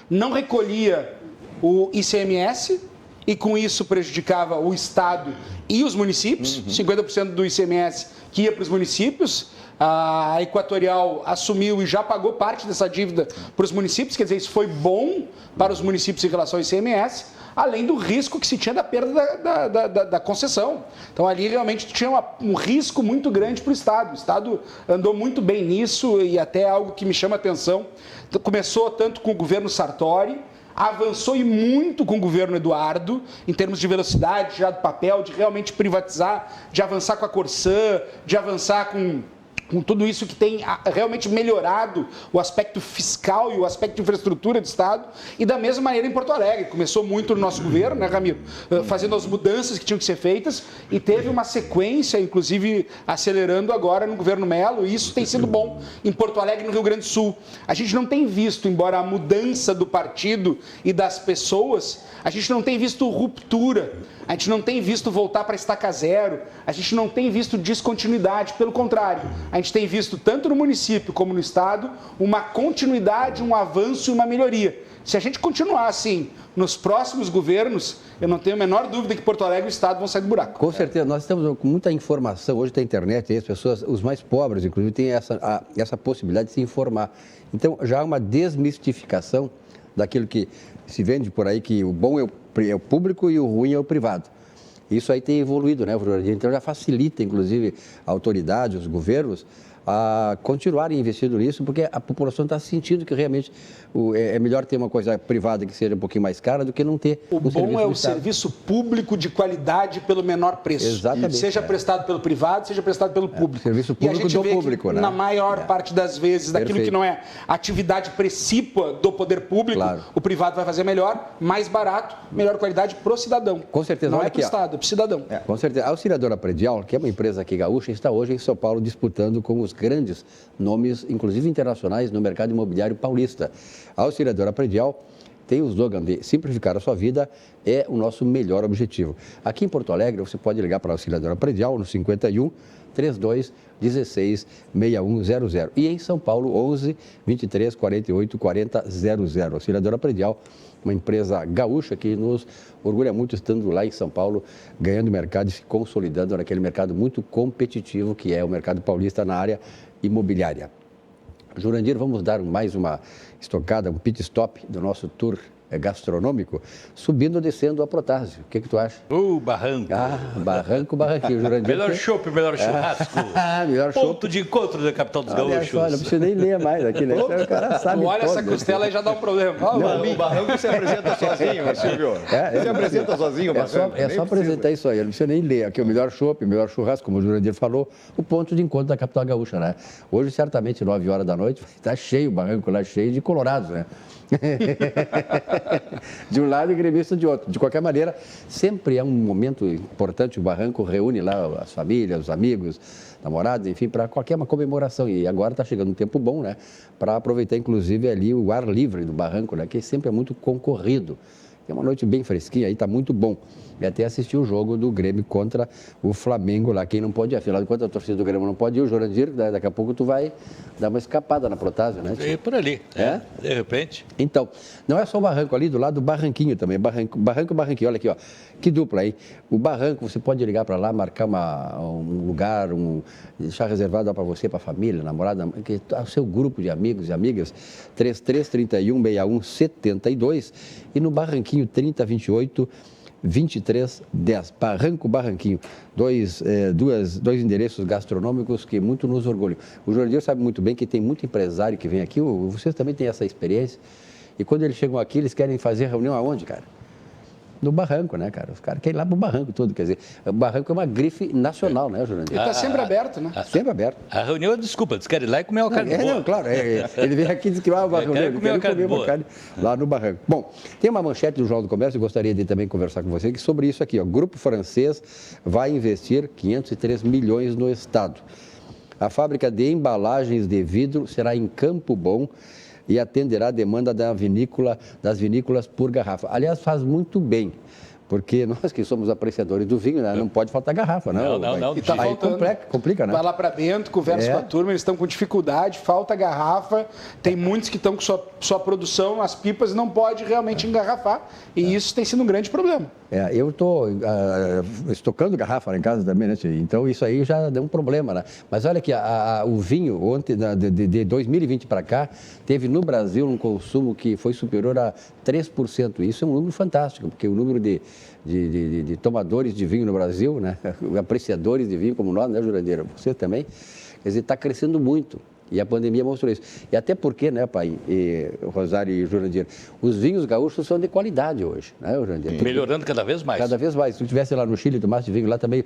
não recolhia o ICMS e, com isso, prejudicava o Estado e os municípios, 50% do ICMS que ia para os municípios. A Equatorial assumiu e já pagou parte dessa dívida para os municípios, quer dizer, isso foi bom para os municípios em relação ao ICMS, além do risco que se tinha da perda da concessão. Então, ali realmente tinha um risco muito grande para o Estado. O Estado andou muito bem nisso e até algo que me chama a atenção. Começou tanto com o governo Sartori, avançou e muito com o governo Eduardo, em termos de velocidade, de tirar do papel, de realmente privatizar, de avançar com a Corsã, de avançar com tudo isso que tem realmente melhorado o aspecto fiscal e o aspecto de infraestrutura do Estado, e da mesma maneira em Porto Alegre. Começou muito no nosso governo, né, Ramiro? Fazendo as mudanças que tinham que ser feitas e teve uma sequência, inclusive acelerando agora no governo Melo, e isso tem sido bom em Porto Alegre e no Rio Grande do Sul. A gente não tem visto, embora a mudança do partido e das pessoas, a gente não tem visto ruptura, a gente não tem visto voltar para estaca zero, a gente não tem visto descontinuidade, pelo contrário, a gente tem visto tanto no município como no Estado uma continuidade, um avanço e uma melhoria. Se a gente continuar assim nos próximos governos, eu não tenho a menor dúvida que Porto Alegre e o Estado vão sair do buraco. Com certeza, nós estamos com muita informação, hoje tem internet, as pessoas, os mais pobres, inclusive, têm essa possibilidade de se informar. Então, já há uma desmistificação daquilo que se vende por aí, que o bom é o público e o ruim é o privado. Isso aí tem evoluído, né, Florandinho? Então já facilita, inclusive, a autoridade, os governos, a continuarem investindo nisso, porque a população está sentindo que realmente é melhor ter uma coisa privada que seja um pouquinho mais cara do que não ter o bom é o serviço público de qualidade pelo menor preço. Exatamente. Seja prestado pelo privado, seja prestado pelo público. Serviço público do público, que, né? Na maior parte das vezes, daquilo que não é atividade precípua do poder público, o privado vai fazer melhor, mais barato, melhor qualidade pro cidadão. Com certeza. Não é pro Estado, é pro cidadão. Com certeza. A Auxiliadora Predial, que é uma empresa aqui gaúcha, está hoje em São Paulo disputando com os temos grandes nomes, inclusive internacionais, no mercado imobiliário paulista. A Auxiliadora Predial tem o slogan de simplificar a sua vida, é o nosso melhor objetivo. Aqui em Porto Alegre, você pode ligar para a Auxiliadora Predial no 51 32 16 6100. E em São Paulo, 11 23 48 40 00. Auxiliadora Predial, uma empresa gaúcha que nos orgulha muito estando lá em São Paulo, ganhando mercado e se consolidando naquele mercado muito competitivo que é o mercado paulista na área imobiliária. Jurandir, vamos dar mais uma estocada, um pit stop do nosso tour gastronômico, subindo ou descendo a Protásio. O que tu acha? Barranco. Barranquinho, Jurandir. Melhor chopp, melhor churrasco. Melhor ponto de encontro da capital dos gaúchos. Olha, não precisa nem ler mais aqui, né? O cara sabe olha todo, essa costela aí já dá um problema. O Barranco se apresenta sozinho, Silvio. Você apresenta sozinho o Barranco. É só apresentar isso aí, eu não precisa nem ler. Aqui o melhor chopp, o melhor churrasco, como o Jurandir falou, o ponto de encontro da capital gaúcha, né? Hoje, certamente, 9 horas da noite, está cheio o Barranco lá, cheio de colorados, né? De um lado e gremista de outro. De qualquer maneira, sempre é um momento importante. O Barranco reúne lá as famílias, os amigos, namorados, enfim, para qualquer uma comemoração. E agora está chegando um tempo bom, né? Para aproveitar, inclusive, ali o ar livre do Barranco, né? Que sempre é muito concorrido. É uma noite bem fresquinha, aí está muito bom. E até assistir o jogo do Grêmio contra o Flamengo lá. Quem não pode ir, afinal de contas, a torcida do Grêmio não pode ir. O Jurandir, daqui a pouco tu vai dar uma escapada na Protásio, né? E por ali, de repente. Então, não é só o Barranco, ali do lado do Barranquinho também. Barranquinho, olha aqui, ó. Que dupla aí. O Barranco, você pode ligar para lá, marcar um lugar, deixar reservado para você, para a família, namorada, o seu grupo de amigos e amigas, 3331 61 72 e no Barranquinho 3028 2310, Barranquinho, dois endereços gastronômicos que muito nos orgulham. O Jurandir sabe muito bem que tem muito empresário que vem aqui, vocês também têm essa experiência, e quando eles chegam aqui, eles querem fazer reunião aonde, cara? No Barranco, né, cara? Os caras querem ir lá pro Barranco todo, quer dizer, o Barranco é uma grife nacional, né, Jurandir? Ele está sempre aberto, né? Sempre aberto. A reunião, desculpa, eles querem ir lá e comer uma carne boa. Não, claro, ele vem aqui e diz que vai uma reunião, ele quer comer uma carne lá no Barranco. Bom, tem uma manchete do Jornal do Comércio, eu gostaria de também conversar com você, que sobre isso aqui, ó, grupo francês vai investir 503 milhões no estado. A fábrica de embalagens de vidro será em Campo Bom, e atenderá a demanda das vinícolas por garrafa. Aliás, faz muito bem, porque nós que somos apreciadores do vinho, né, não pode faltar garrafa, né? Não. E tá aí complica, né? Vai lá para dentro, conversa com a turma, eles estão com dificuldade, falta garrafa, tem muitos que estão com sua produção, as pipas, não pode realmente engarrafar, e isso tem sido um grande problema. Eu estou estocando garrafa lá em casa também, né? Então isso aí já deu um problema, né? Mas olha aqui, o vinho, ontem, de 2020 para cá, teve no Brasil um consumo que foi superior a 3%. Isso é um número fantástico, porque o número de tomadores de vinho no Brasil, né? Apreciadores de vinho como nós, né, Jurandir? Você também, quer dizer, está crescendo muito. E a pandemia mostrou isso. E até porque, né, pai, Rosário e Jurandir, os vinhos gaúchos são de qualidade hoje, né, Jurandir? Melhorando cada vez mais. Cada vez mais. Se tu estivesse lá no Chile, tomasse vinho lá também,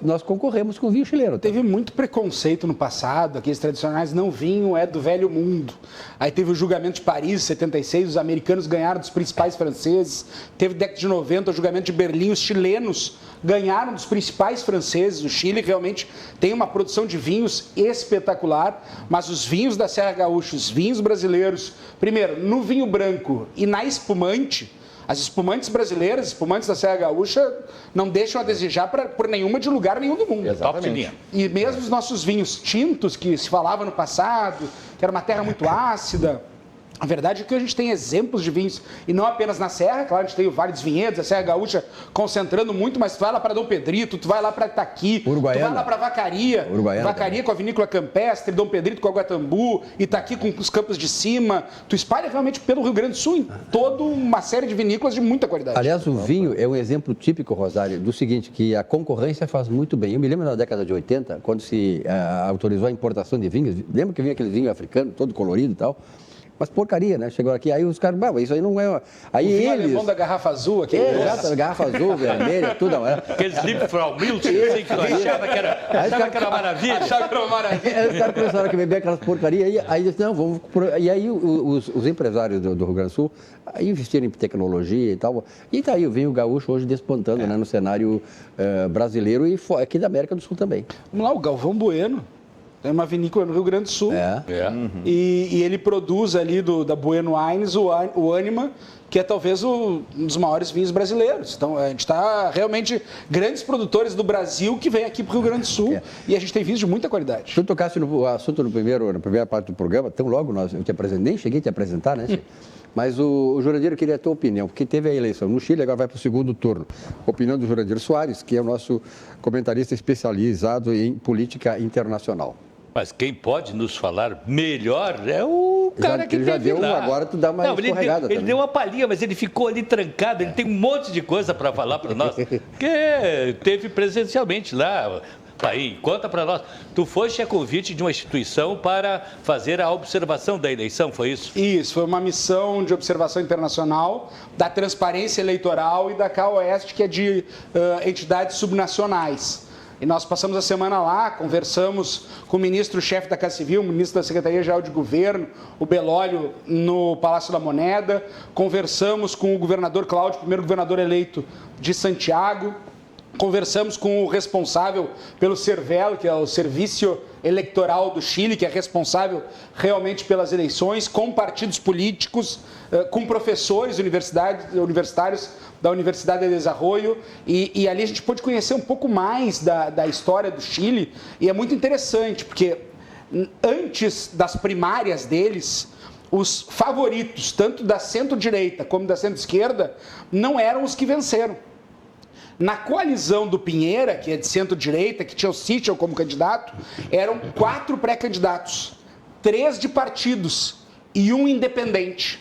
nós concorremos com o vinho chileno. Teve muito preconceito no passado, aqueles tradicionais, não, vinho é do velho mundo. Aí teve o julgamento de Paris, 76, os americanos ganharam dos principais franceses. Teve década de 90, o julgamento de Berlim, os chilenos ganharam dos principais franceses. O Chile realmente tem uma produção de vinhos espetacular, mas os vinhos da Serra Gaúcha, os vinhos brasileiros, primeiro, no vinho branco e na espumante, as espumantes brasileiras, espumantes da Serra Gaúcha, não deixam a desejar por nenhuma de lugar nenhum do mundo. Exatamente. E mesmo os nossos vinhos tintos, que se falava no passado, que era uma terra muito ácida, a verdade é que a gente tem exemplos de vinhos, e não apenas na Serra, claro, a gente tem o Vale dos Vinhedos, a Serra Gaúcha concentrando muito, mas tu vai lá para Dom Pedrito, tu vai lá para Itaqui, tu vai lá para Vacaria, Vacaria com a vinícola campestre, Dom Pedrito com a Guatambu, Itaqui com os campos de cima, tu espalha realmente pelo Rio Grande do Sul, em toda uma série de vinícolas de muita qualidade. Aliás, o vinho é um exemplo típico, Rosário, do seguinte, que a concorrência faz muito bem. Eu me lembro na década de 80, quando se autorizou a importação de vinhos, lembra que vinha aquele vinho africano, todo colorido e tal? Mas porcaria, né? Chegou aqui, aí os caras, isso aí não é... Aí o vinho eles... alemão da garrafa azul aqui. Exato, garrafa azul, vermelha, tudo. Aqueles Liebfrau Milch, assim, que eu achava que era maravilha. Achava que era maravilha. Aí os caras começaram a beber aquelas porcarias, aí disse, não, vamos... E aí os empresários do Rio Grande do Sul aí investiram em tecnologia e tal. E tá aí o vinho gaúcho hoje despontando, né, no cenário brasileiro e aqui da América do Sul também. Vamos lá, o Galvão Bueno. Tem uma vinícola no Rio Grande do Sul. E ele produz ali da Bueno Wines o Anima, que é talvez um dos maiores vinhos brasileiros. Então, a gente está realmente grandes produtores do Brasil que vêm aqui para o Rio Grande do Sul e a gente tem vinhos de muita qualidade. Tu tocaste no assunto na primeira parte do programa, tão logo eu te apresentei, nem cheguei a te apresentar, né? Mas o Jurandir, eu queria a tua opinião, porque teve a eleição no Chile, agora vai para o segundo turno. Opinião do Jurandir Soares, que é o nosso comentarista especializado em política internacional. Mas quem pode nos falar melhor é o cara que ele já deu lá. Agora tu dá uma escorregada ele deu uma palhinha, mas ele ficou ali trancado. Ele tem um monte de coisa para falar para nós, que teve presencialmente lá. Aí, conta para nós. Tu foste a convite de uma instituição para fazer a observação da eleição, foi isso? Isso, foi uma missão de observação internacional da Transparência Eleitoral e da CAOeste, que é de entidades subnacionais. E nós passamos a semana lá, conversamos com o ministro-chefe da Casa Civil, o ministro da Secretaria-Geral de Governo, o Belólio, no Palácio da Moneda. Conversamos com o governador Cláudio, primeiro governador eleito de Santiago. Conversamos com o responsável pelo CERVEL, que é o Serviço Eleitoral do Chile, que é responsável realmente pelas eleições, com partidos políticos, com professores universitários da Universidade de Desarrollo, e ali a gente pôde conhecer um pouco mais da história do Chile, e é muito interessante, porque antes das primárias deles, os favoritos, tanto da centro-direita como da centro-esquerda, não eram os que venceram. Na coalizão do Pinheira, que é de centro-direita, que tinha o Sichel como candidato, eram 4 pré-candidatos, 3 de partidos e 1 independente.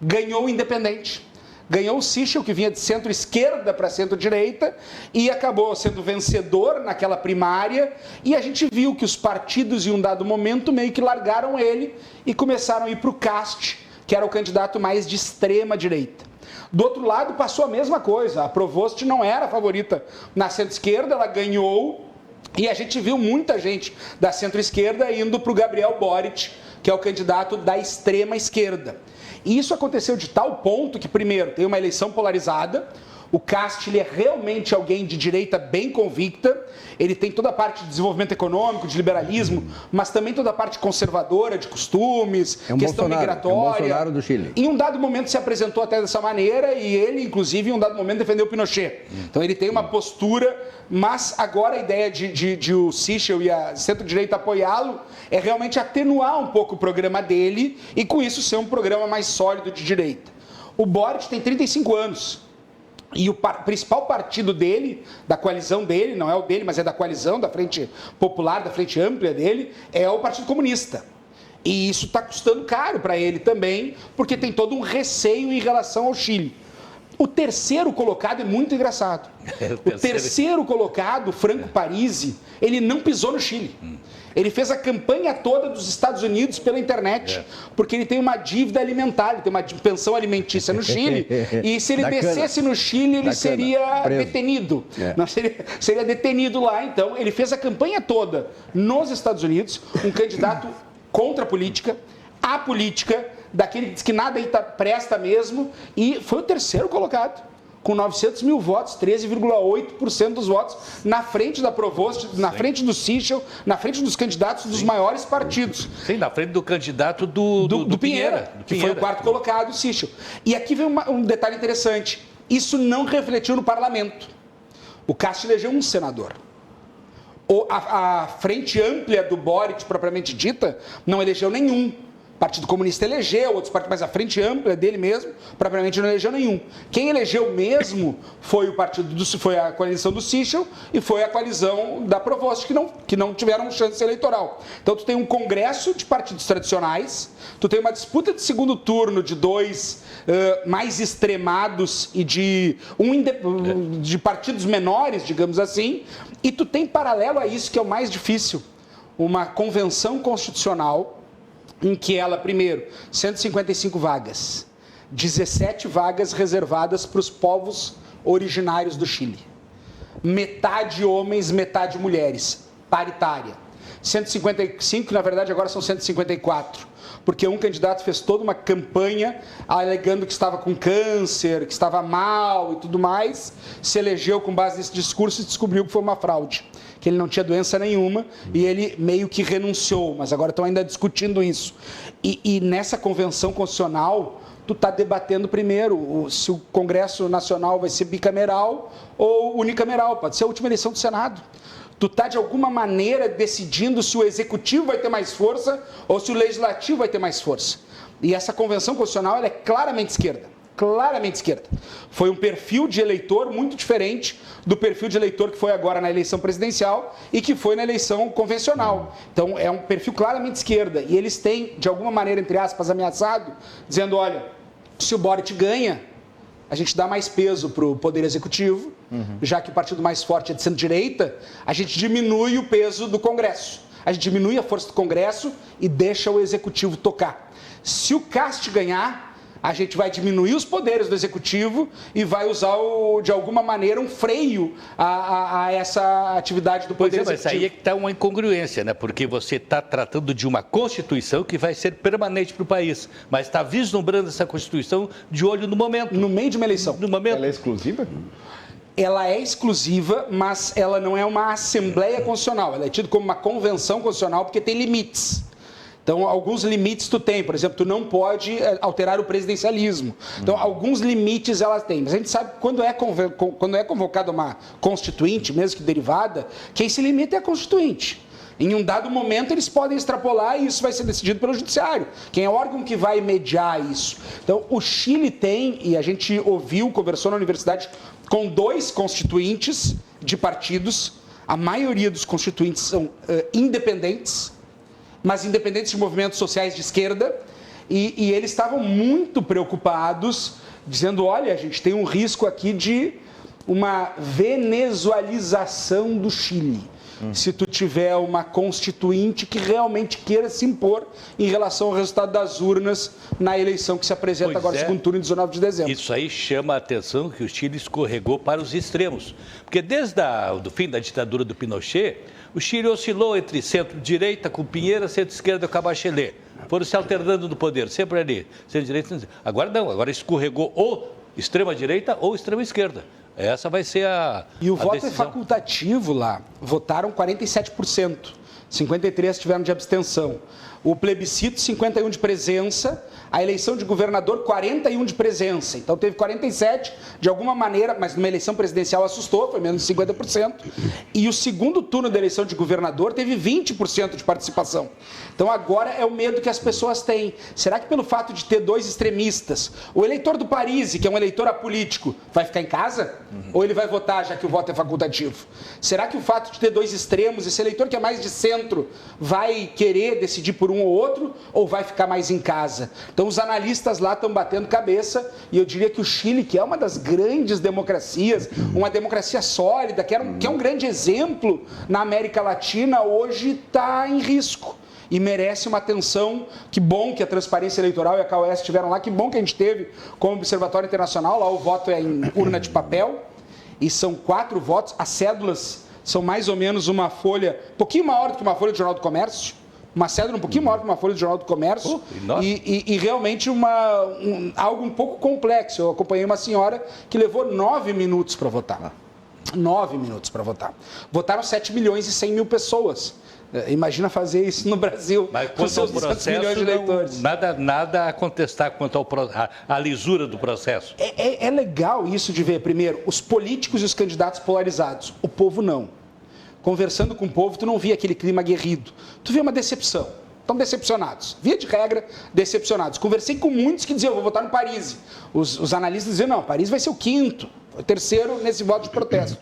Ganhou o independente. Ganhou o Sichel, que vinha de centro-esquerda para centro-direita, e acabou sendo vencedor naquela primária, e a gente viu que os partidos, em um dado momento, meio que largaram ele e começaram a ir para o Cast, que era o candidato mais de extrema-direita. Do outro lado, passou a mesma coisa. A Provost não era a favorita na centro-esquerda, ela ganhou, e a gente viu muita gente da centro-esquerda indo para o Gabriel Boric, que é o candidato da extrema-esquerda. E isso aconteceu de tal ponto que, primeiro, tem uma eleição polarizada. O Cast, ele é realmente alguém de direita bem convicta, ele tem toda a parte de desenvolvimento econômico, de liberalismo, mas também toda a parte conservadora, de costumes, questão migratória. É o Bolsonaro do Chile. Em um dado momento se apresentou até dessa maneira e ele, inclusive, em um dado momento defendeu o Pinochet. Então ele tem uma postura, mas agora a ideia de o Sichel e a centro-direita apoiá-lo é realmente atenuar um pouco o programa dele e com isso ser um programa mais sólido de direita. O Boric tem 35 anos. E o principal partido dele, da coalizão dele, não é o dele, mas é da coalizão, da Frente Popular, da Frente Ampla dele, é o Partido Comunista. E isso está custando caro para ele também, porque tem todo um receio em relação ao Chile. O terceiro colocado é muito engraçado. O terceiro colocado, Franco Parisi, ele não pisou no Chile. Ele fez a campanha toda dos Estados Unidos pela internet, porque ele tem uma dívida alimentar, ele tem uma pensão alimentícia no Chile, e se ele descesse no Chile, ele seria detenido. Não, seria detenido lá, então. Ele fez a campanha toda nos Estados Unidos, um candidato contra a política, apolítica, daquele que diz que nada aí presta mesmo, e foi o terceiro colocado. Com 900 mil votos, 13,8% dos votos, na frente da Provost, na frente do Sichel, na frente dos candidatos dos maiores partidos. Sim, na frente do candidato do Pinheira, que foi o quarto colocado, o Sichel. E aqui vem um detalhe interessante. Isso não refletiu no parlamento. O Cast elegeu um senador. A frente ampla do Boric, propriamente dita, não elegeu nenhum. O Partido Comunista elegeu, outros partidos, mas a frente ampla dele mesmo, propriamente não elegeu nenhum. Quem elegeu mesmo foi foi a coalizão do Sichel e foi a coalizão da Provost, que não tiveram chance eleitoral. Então, tu tem um congresso de partidos tradicionais, tu tem uma disputa de segundo turno de 2 mais extremados e de partidos menores, digamos assim, e tu tem paralelo a isso, que é o mais difícil, uma convenção constitucional em que ela, primeiro, 155 vagas, 17 vagas reservadas para os povos originários do Chile. Metade homens, metade mulheres, paritária. 155, que na verdade agora são 154, porque um candidato fez toda uma campanha alegando que estava com câncer, que estava mal e tudo mais, se elegeu com base nesse discurso e descobriu que foi uma fraude, que ele não tinha doença nenhuma e ele meio que renunciou, mas agora estão ainda discutindo isso. E nessa convenção constitucional, tu está debatendo primeiro se o Congresso Nacional vai ser bicameral ou unicameral, pode ser a última eleição do Senado. Tu está, de alguma maneira, decidindo se o Executivo vai ter mais força ou se o Legislativo vai ter mais força. E essa convenção constitucional ela é claramente esquerda. Claramente esquerda. Foi um perfil de eleitor muito diferente do perfil de eleitor que foi agora na eleição presidencial e que foi na eleição convencional. Então, é um perfil claramente esquerda. E eles têm, de alguma maneira, entre aspas, ameaçado, dizendo, olha, se o Boric ganha, a gente dá mais peso para o Poder Executivo, já que o partido mais forte é de centro-direita, a gente diminui o peso do Congresso. A gente diminui a força do Congresso e deixa o Executivo tocar. Se o Cast ganhar, a gente vai diminuir os poderes do Executivo e vai usar, de alguma maneira, um freio a essa atividade do Poder Executivo. Mas aí é que está uma incongruência, né? Porque você está tratando de uma Constituição que vai ser permanente para o país, mas está vislumbrando essa Constituição de olho no momento. No meio de uma eleição. No momento. Ela é exclusiva? Ela é exclusiva, mas ela não é uma Assembleia Constitucional. Ela é tida como uma Convenção Constitucional porque tem limites. Então, alguns limites tu tem, por exemplo, tu não pode alterar o presidencialismo. Então, alguns limites ela tem. Mas a gente sabe que quando é convocada uma constituinte, mesmo que derivada, quem se limita é a constituinte. Em um dado momento, eles podem extrapolar e isso vai ser decidido pelo judiciário. Quem é o órgão que vai mediar isso? Então, o Chile tem, e a gente conversou na universidade com 2 constituintes de partidos. A maioria dos constituintes são independentes, mas independentes de movimentos sociais de esquerda, e eles estavam muito preocupados, dizendo, olha, a gente tem um risco aqui de uma venezualização do Chile, se tu tiver uma constituinte que realmente queira se impor em relação ao resultado das urnas na eleição que se apresenta agora no segundo turno, em 19 de dezembro. Isso aí chama a atenção que o Chile escorregou para os extremos, porque desde o fim da ditadura do Pinochet, o Chile oscilou entre centro-direita com Pinheira, centro-esquerda com Bachelet. Foram se alternando no poder, sempre ali, centro-direita. Agora não, agora escorregou ou extrema-direita ou extrema-esquerda. Essa vai ser a E o voto decisão. é facultativo lá. Votaram 47%. 53% tiveram de abstenção. O plebiscito, 51% de presença. A eleição de governador, 41% de presença. Então, teve 47%, de alguma maneira, mas numa eleição presidencial assustou, foi menos de 50%. E o segundo turno da eleição de governador teve 20% de participação. Então, agora é o medo que as pessoas têm. Será que pelo fato de ter 2 extremistas, o eleitor do Parisi, que é um eleitor apolítico, vai ficar em casa? Ou ele vai votar, já que o voto é facultativo? Será que o fato de ter 2 extremos, esse eleitor que é mais de centro, vai querer decidir por um ou outro, ou vai ficar mais em casa? Então, os analistas lá estão batendo cabeça, e eu diria que o Chile, que é uma das grandes democracias, uma democracia sólida, que é um grande exemplo na América Latina, hoje está em risco. E merece uma atenção. Que bom que a Transparência Eleitoral e a KOS estiveram lá, que bom que a gente teve como Observatório Internacional. Lá o voto é em urna de papel, e são 4 votos. As cédulas são mais ou menos uma folha, um pouquinho maior do que uma folha do Jornal do Comércio. Uma cédula um pouquinho maior que uma folha do Jornal do Comércio, e realmente algo um pouco complexo. Eu acompanhei uma senhora que levou 9 minutos para votar. 9 minutos para votar. Votaram 7 milhões e 100 mil pessoas. Imagina fazer isso no Brasil, com seus 200 milhões de eleitores. Nada a contestar quanto à lisura do processo. É legal isso de ver, primeiro, os políticos e os candidatos polarizados. O povo não. Conversando com o povo, tu não via aquele clima aguerrido. Tu via uma decepção. Estão decepcionados. Via de regra, decepcionados. Conversei com muitos que diziam, eu vou votar no Parisi. Os analistas diziam, não, Parisi vai ser o 5º, o 3º nesse voto de protesto.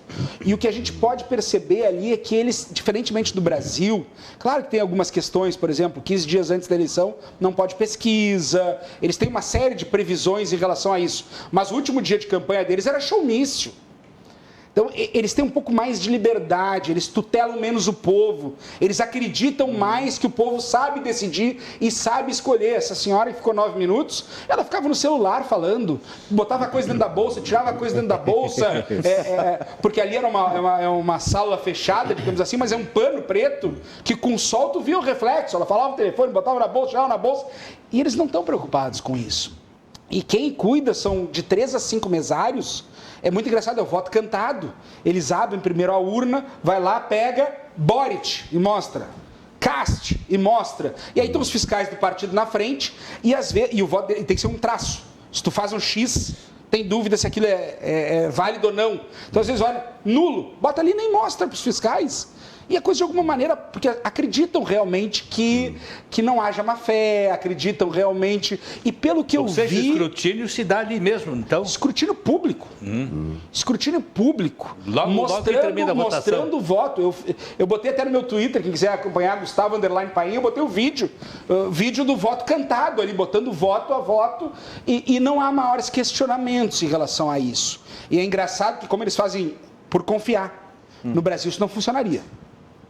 E o que a gente pode perceber ali é que eles, diferentemente do Brasil, claro que tem algumas questões, por exemplo, 15 dias antes da eleição não pode pesquisa, eles têm uma série de previsões em relação a isso. Mas o último dia de campanha deles era showmício. Então, eles têm um pouco mais de liberdade, eles tutelam menos o povo, eles acreditam mais que o povo sabe decidir e sabe escolher. Essa senhora que ficou 9 minutos, ela ficava no celular falando, botava a coisa dentro da bolsa, tirava a coisa dentro da bolsa, porque ali era uma sala fechada, digamos assim, mas é um pano preto que com o sol tu via o reflexo. Ela falava no telefone, botava na bolsa, tirava na bolsa, e eles não estão preocupados com isso. E quem cuida são de 3 a 5 mesários. É muito engraçado, é o voto cantado. Eles abrem primeiro a urna, vai lá, pega, Boric e mostra. Cast e mostra. E aí estão os fiscais do partido na frente e o voto dele tem que ser um traço. Se tu faz um X, tem dúvida se aquilo é válido ou não. Então, às vezes, olha, nulo, bota ali e nem mostra para os fiscais. E a coisa, de alguma maneira, porque acreditam realmente que não haja má fé, acreditam realmente... E pelo que eu vi... Ou seja, escrutínio se dá ali mesmo, então? Escrutínio público. Escrutínio público. Logo termina a votação. Mostrando o voto. Eu botei até no meu Twitter, quem quiser acompanhar, Gustavo _Paim, eu botei o vídeo do voto cantado ali, botando voto a voto, e não há maiores questionamentos em relação a isso. E é engraçado que, como eles fazem por confiar, no Brasil isso não funcionaria.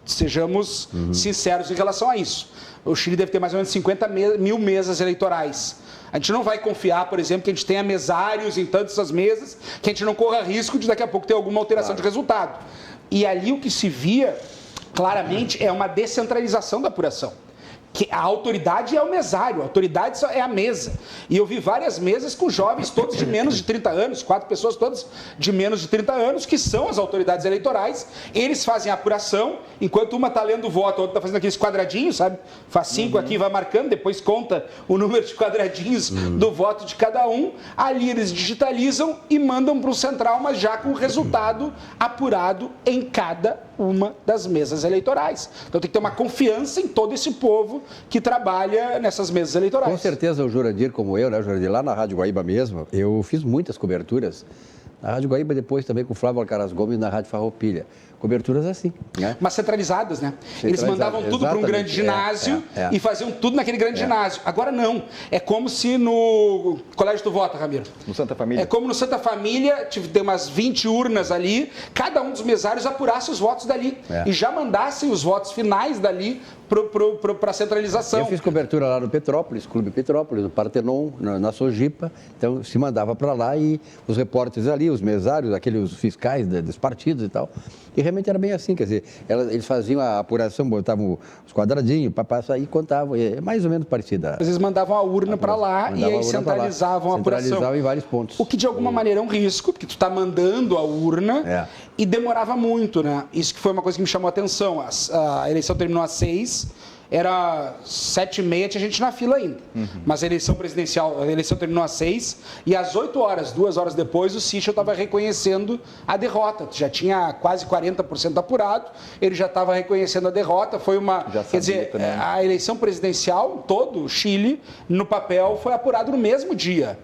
Sejamos sinceros em relação a isso. O Chile deve ter mais ou menos 50 mil mesas eleitorais. A gente não vai confiar, por exemplo, que a gente tenha mesários em tantas essas mesas, que a gente não corra risco de daqui a pouco ter alguma alteração de resultado. E ali o que se via claramente é uma descentralização da apuração. Que a autoridade é o mesário, a autoridade é a mesa. E eu vi várias mesas com jovens todos de menos de 30 anos, 4 pessoas todas de menos de 30 anos, que são as autoridades eleitorais. Eles fazem a apuração, enquanto uma está lendo o voto, a outra está fazendo aqueles quadradinhos, sabe? Faz 5 aqui, vai marcando, depois conta o número de quadradinhos do voto de cada um. Ali eles digitalizam e mandam para o central, mas já com o resultado apurado em cada uma das mesas eleitorais. Então tem que ter uma confiança em todo esse povo que trabalha nessas mesas eleitorais. Com certeza o Jurandir, como eu, né, o Jurandir, lá na Rádio Guaíba mesmo, eu fiz muitas coberturas. Na Rádio Guaíba, depois também com o Flávio Alcaraz Gomes na Rádio Farroupilha. Coberturas assim, né? Mas centralizadas, né? Eles mandavam tudo para um grande ginásio e faziam tudo naquele grande ginásio. Agora não. É como se no Colégio do Voto, Ramiro. No Santa Família. É como no Santa Família, tem umas 20 urnas ali, cada um dos mesários apurasse os votos dali e já mandassem os votos finais dali para a centralização. Eu fiz cobertura lá no Petrópolis, Clube Petrópolis, no Partenon, na Sojipa. Então se mandava para lá e os repórteres ali, os mesários, aqueles fiscais dos partidos e tal. E realmente era bem assim, quer dizer, eles faziam a apuração, botavam os quadradinhos, papassa e contavam, é mais ou menos parecida. Eles mandavam a urna para lá e aí centralizavam a apuração. Centralizavam em vários pontos. O que de alguma maneira é um risco, porque tu está mandando a urna e demorava muito, né? Isso que foi uma coisa que me chamou a atenção. A eleição terminou às 6, era 7h30, tinha gente na fila ainda. Mas a eleição presidencial, a eleição terminou às 6 e às 8 horas, 2 horas depois, o Sichel estava reconhecendo a derrota. Já tinha quase 40% apurado, ele já estava reconhecendo a derrota. Foi uma. Quer dizer, a eleição presidencial, todo o Chile, no papel, foi apurado no mesmo dia.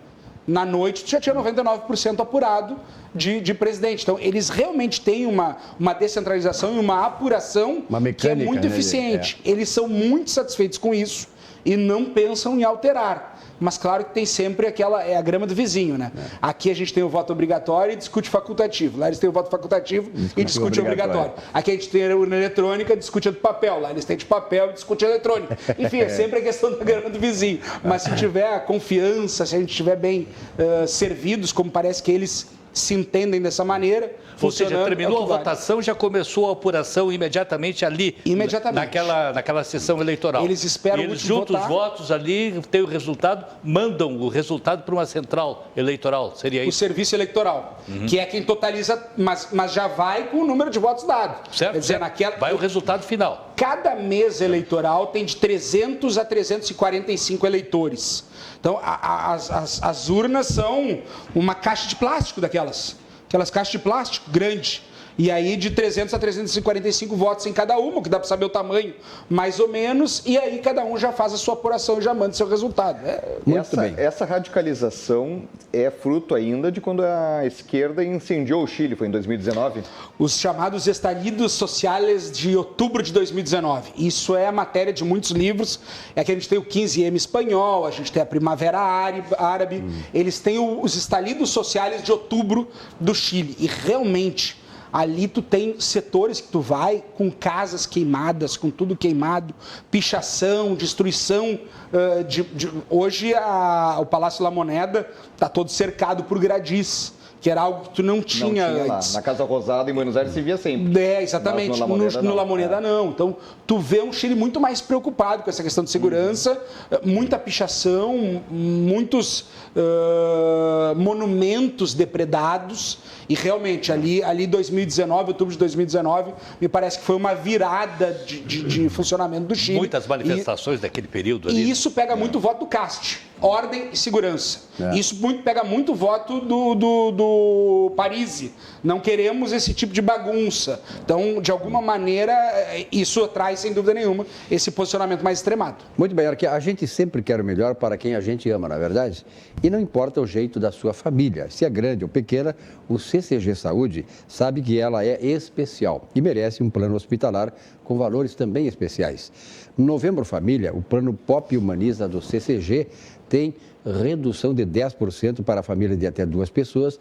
Na noite, já tinha 99% apurado de presidente. Então, eles realmente têm uma descentralização e uma apuração que é muito eficiente. Eles são muito satisfeitos com isso e não pensam em alterar. Mas claro que tem sempre a grama do vizinho, né? Aqui a gente tem o voto obrigatório e discute facultativo. Lá eles têm o voto facultativo e discute obrigatório. Aqui a gente tem a urna eletrônica, discute a do papel. Lá eles têm de papel e discute a eletrônica. Enfim, é sempre a questão da grama do vizinho. Mas se tiver a confiança, se a gente estiver bem servidos, como parece que eles se entendem dessa maneira. Ou seja, terminou a votação, já começou a apuração imediatamente ali. Imediatamente. Naquela sessão eleitoral. Eles esperam eles juntam os votos ali, tem o resultado, mandam o resultado para uma central eleitoral, seria isso? O serviço eleitoral, que é quem totaliza, mas já vai com o número de votos dado. Certo, quer dizer, vai o resultado final. Cada mesa eleitoral tem de 300 a 345 eleitores. Então, as urnas são uma caixa de plástico aquelas caixas de plástico grande. E aí de 300 a 345 votos em cada uma, que dá para saber o tamanho mais ou menos, e aí cada um já faz a sua apuração e já manda seu resultado. Muito bem. Essa radicalização é fruto ainda de quando a esquerda incendiou o Chile, foi em 2019? Os chamados estalidos sociais de outubro de 2019. Isso é a matéria de muitos livros. É que a gente tem o 15M espanhol, a gente tem a Primavera Árabe, eles têm os estalidos sociais de outubro do Chile. E realmente, ali tu tem setores que tu vai com casas queimadas, com tudo queimado, pichação, destruição. Hoje o Palácio La Moneda está todo cercado por gradis. que era algo que tu não tinha antes. Lá. Na Casa Rosada, em Buenos Aires, se via sempre. Exatamente. No La Moneda, não. Então, tu vê um Chile muito mais preocupado com essa questão de segurança, muita pichação, muitos monumentos depredados. E realmente, ali 2019, outubro de 2019, me parece que foi uma virada de funcionamento do Chile. Muitas manifestações daquele período ali. E isso pega muito voto do CAST, ordem e segurança. Isso pega muito voto do Parisi. Não queremos esse tipo de bagunça. Então, de alguma maneira, isso traz, sem dúvida nenhuma, esse posicionamento mais extremado. Muito bem, Arqui, a gente sempre quer o melhor para quem a gente ama, não é verdade? E não importa o jeito da sua família, se é grande ou pequena, o CCG Saúde sabe que ela é especial e merece um plano hospitalar com valores também especiais. No Novembro Família, o plano Pop Humaniza do CCG tem redução de 10% para a família de até 2 pessoas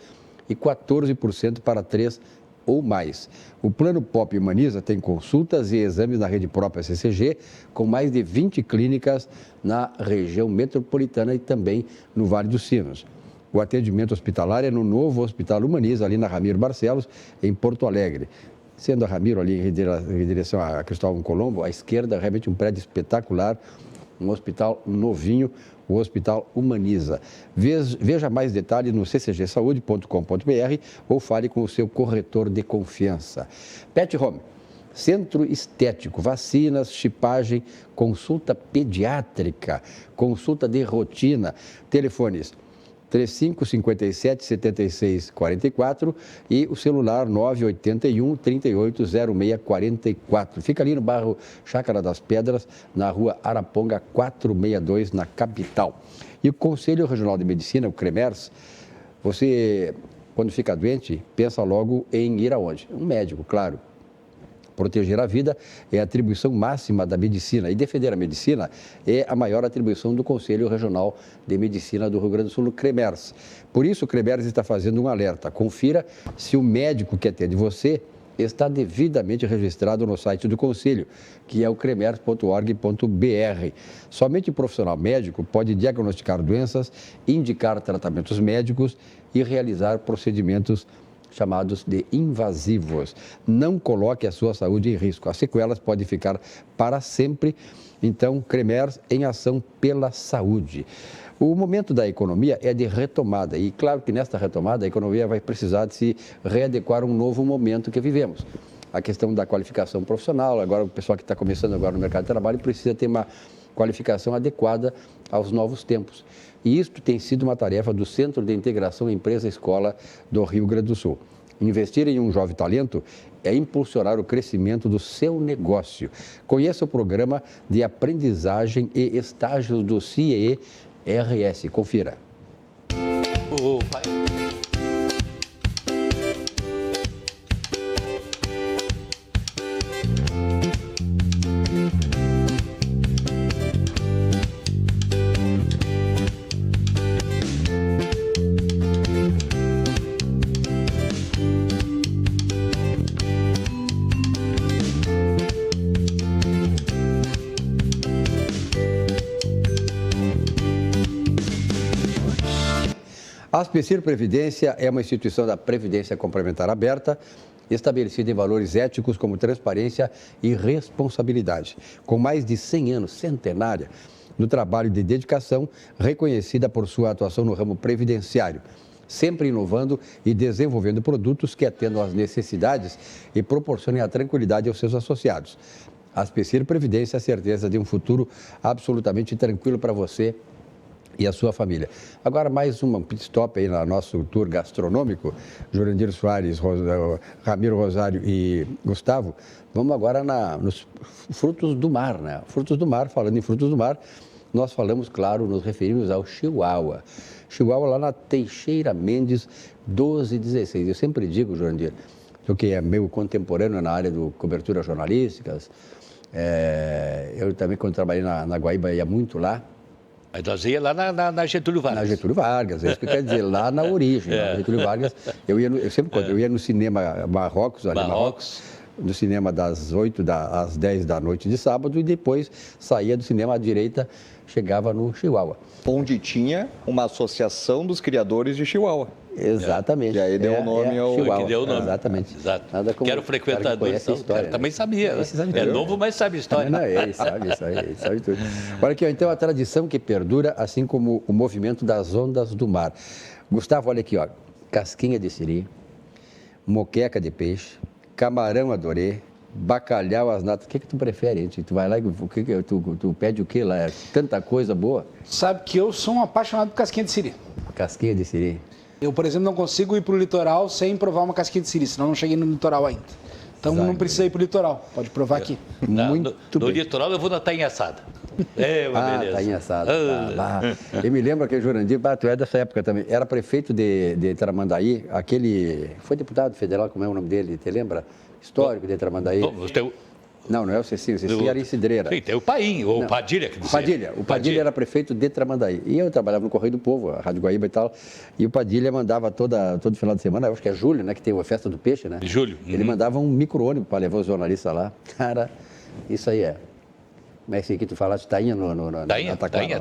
e 14% para 3 ou mais. O plano Pop Humaniza tem consultas e exames na rede própria CCG, com mais de 20 clínicas na região metropolitana e também no Vale dos Sinos. O atendimento hospitalar é no novo Hospital Humaniza, ali na Ramiro Barcelos, em Porto Alegre. Sendo a Ramiro ali em direção a Cristóvão Colombo, à esquerda, realmente um prédio espetacular, um hospital novinho, o Hospital Humaniza. Veja mais detalhes no ccgsaude.com.br ou fale com o seu corretor de confiança. Pet Home, centro estético, vacinas, chipagem, consulta pediátrica, consulta de rotina, telefones 3557 76 44 e o celular 981 380644. Fica ali no bairro Chácara das Pedras, na rua Araponga 462, na capital. E o Conselho Regional de Medicina, o CREMERS, você, quando fica doente, pensa logo em ir aonde? Um médico, claro. Proteger a vida é a atribuição máxima da medicina e defender a medicina é a maior atribuição do Conselho Regional de Medicina do Rio Grande do Sul, o CREMERS. Por isso, o CREMERS está fazendo um alerta. Confira se o médico que atende você está devidamente registrado no site do Conselho, que é o cremers.org.br. Somente o profissional médico pode diagnosticar doenças, indicar tratamentos médicos e realizar procedimentos chamados de invasivos. Não coloque a sua saúde em risco. As sequelas podem ficar para sempre. Então, CREMERS em ação pela saúde. O momento da economia é de retomada e claro que nesta retomada a economia vai precisar de se readequar a um novo momento que vivemos. A questão da qualificação profissional, agora o pessoal que está começando agora no mercado de trabalho precisa ter uma qualificação adequada aos novos tempos. E isto tem sido uma tarefa do Centro de Integração Empresa-Escola do Rio Grande do Sul. Investir em um jovem talento é impulsionar o crescimento do seu negócio. Conheça o programa de aprendizagem e estágios do CIE-RS. Confira. A Aspecir Previdência é uma instituição da Previdência Complementar aberta, estabelecida em valores éticos como transparência e responsabilidade. Com mais de 100 anos, centenária, no trabalho de dedicação, reconhecida por sua atuação no ramo previdenciário, sempre inovando e desenvolvendo produtos que atendam às necessidades e proporcionem a tranquilidade aos seus associados. A Aspecir Previdência é a certeza de um futuro absolutamente tranquilo para você e a sua família. Agora, mais um pit stop aí no nosso tour gastronômico. Jurandir Soares, Ramiro Rosário e Gustavo. Vamos agora nos frutos do mar, né? Frutos do mar, falando em frutos do mar, nós falamos, claro, nos referimos ao Chihuahua. Chihuahua lá na Teixeira Mendes, 1216. Eu sempre digo, Jurandir, que é meu contemporâneo na área de cobertura jornalísticas. Eu também, quando trabalhei na Guaíba, ia muito lá. Aí nós ia lá na Getúlio Vargas. Na Getúlio Vargas, é isso que eu quero dizer, lá na origem, na Getúlio Vargas. Eu sempre conto, eu ia no cinema Marrocos, no cinema das 8 às 10 da noite de sábado e depois saía do cinema à direita, chegava no Chihuahua. Onde tinha uma associação dos criadores de Chihuahua. Exatamente. E aí deu o nome ao... Chihuahua. Que deu o nome. Exatamente. Exato. Nada como Quero frequentador. essa história, Cara, também sabia. Né? Sabe É novo, mas sabe a história. Não, ele sabe tudo. Olha aqui, ó, então a tradição que perdura, assim como o movimento das ondas do mar. Gustavo, olha aqui, ó, casquinha de siri, moqueca de peixe, camarão adorê, bacalhau às natas. O que tu prefere, gente? Tu vai lá e tu pede o que lá? É tanta coisa boa. Sabe que eu sou um apaixonado por casquinha de siri. Casquinha de siri. Eu, por exemplo, não consigo ir para o litoral sem provar uma casquinha de siri, senão não cheguei no litoral ainda. Então não precisa ir para o litoral, pode provar aqui. No litoral eu vou na tainha assada. É uma beleza. Tainha assada. Eu me lembro que Jurandir, tu é dessa época também, era prefeito de Tramandaí, aquele, foi deputado federal, como é o nome dele, te lembra? Histórico de Tramandaí. Não é o Cecinho, o Cecinho era em Cidreira. Sim, tem o Paim, ou o Padilha. O Padilha era prefeito de Tramandaí. E eu trabalhava no Correio do Povo, a Rádio Guaíba e tal. E o Padilha mandava todo final de semana, eu acho que é julho, né? Que tem a festa do peixe, né? Julho. Ele mandava um micro-ônibus para levar os jornalistas lá. Cara, isso aí é. Mas esse aqui tu falaste, tainha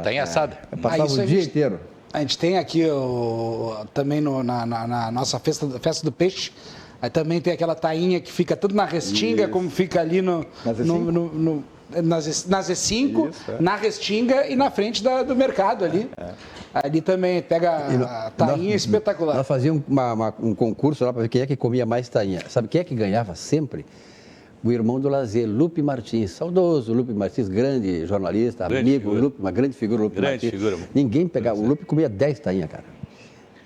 tainha assada. Passava o dia inteiro. A gente tem aqui também na nossa festa do peixe. Aí também tem aquela tainha que fica tanto na Restinga, como fica ali nas E5, na Restinga e na frente do mercado ali. Ali também pega a tainha espetacular. Nós fazíamos um concurso lá para ver quem é que comia mais tainha. Sabe quem é que ganhava sempre? O irmão do Lazer, Lupe Martins, saudoso Lupe Martins, grande jornalista, amigo, Lupe, uma grande figura, Lupe Martins. Ninguém pegava, o Lupe comia 10 tainhas, cara.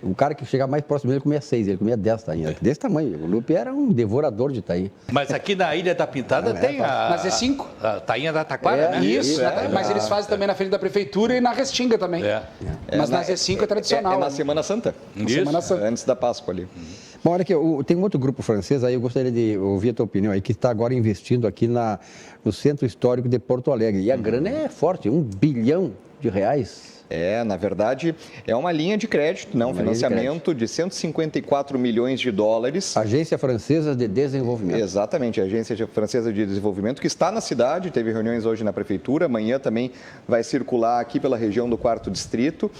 O cara que chegava mais próximo dele comia 6, ele comia 10 tainhas. Desse tamanho. O Lupe era um devorador de tainha. Mas aqui na Ilha da Pintada tem Mas é 5. A tainha da Taquara, né? Isso, mas eles fazem também na frente da prefeitura e na Restinga também. Mas na Z5 é tradicional. É na Semana Santa. Semana Santa. Antes da Páscoa ali. Bom, olha aqui, tem um outro grupo francês aí, eu gostaria de ouvir a tua opinião aí, que está agora investindo aqui no Centro Histórico de Porto Alegre. E a grana é forte, R$1 bilhão. Na verdade, é uma linha de crédito, um financiamento de 154 milhões de dólares. Agência Francesa de Desenvolvimento. Exatamente, a Agência Francesa de Desenvolvimento, que está na cidade, teve reuniões hoje na Prefeitura, amanhã também vai circular aqui pela região do 4º Distrito.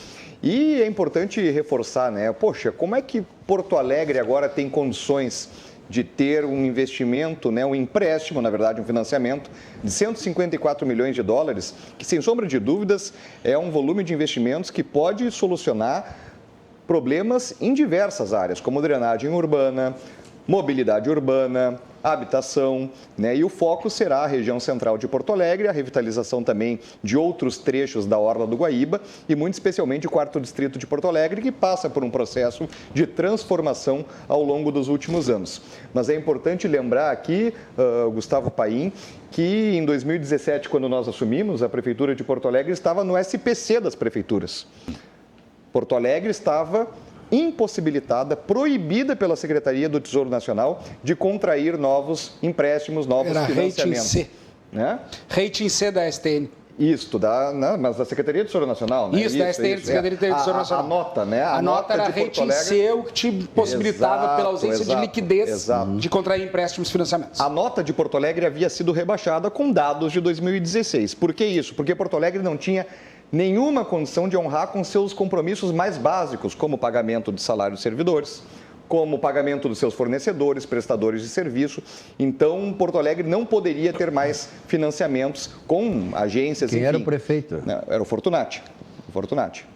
E é importante reforçar, poxa, como é que Porto Alegre agora tem condições de ter um investimento, um empréstimo, na verdade, um financiamento de 154 milhões de dólares, que, sem sombra de dúvidas, é um volume de investimentos que pode solucionar problemas em diversas áreas, como drenagem urbana, mobilidade urbana, habitação, e o foco será a região central de Porto Alegre, a revitalização também de outros trechos da Orla do Guaíba e muito especialmente o 4º Distrito de Porto Alegre, que passa por um processo de transformação ao longo dos últimos anos. Mas é importante lembrar aqui, Gustavo Paim, que em 2017, quando nós assumimos, a Prefeitura de Porto Alegre estava no SPC das prefeituras. Porto Alegre estava impossibilitada, proibida pela Secretaria do Tesouro Nacional de contrair novos empréstimos, novos financiamentos. Rating C. Rating C da STN. Isto, mas da Secretaria do Tesouro Nacional, Isso, da STN, Secretaria do Tesouro Nacional. A nota, A nota era rating C, o que te possibilitava, pela ausência de liquidez, de contrair empréstimos e financiamentos. A nota de Porto Alegre havia sido rebaixada com dados de 2016. Por que isso? Porque Porto Alegre não tinha nenhuma condição de honrar com seus compromissos mais básicos, como o pagamento de salários de servidores, como o pagamento dos seus fornecedores, prestadores de serviço. Então, Porto Alegre não poderia ter mais financiamentos com agências. Quem era o prefeito? Era o Fortunati,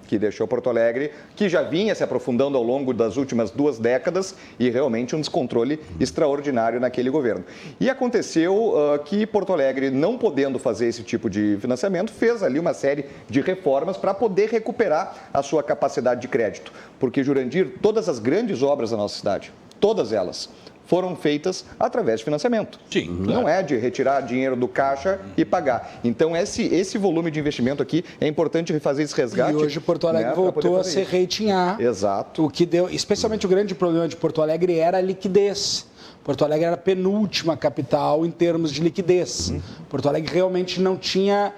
que deixou Porto Alegre, que já vinha se aprofundando ao longo das últimas 2 décadas e realmente um descontrole extraordinário naquele governo. E aconteceu que Porto Alegre, não podendo fazer esse tipo de financiamento, fez ali uma série de reformas para poder recuperar a sua capacidade de crédito. Porque, Jurandir, todas as grandes obras da nossa cidade, todas elas, foram feitas através de financiamento. Sim, Não é de retirar dinheiro do caixa e pagar. Então, esse volume de investimento aqui, é importante fazer esse resgate. E hoje Porto Alegre voltou a ser rating A. Exato. O que deu, especialmente o grande problema de Porto Alegre era a liquidez. Porto Alegre era a penúltima capital em termos de liquidez. Porto Alegre realmente não tinha,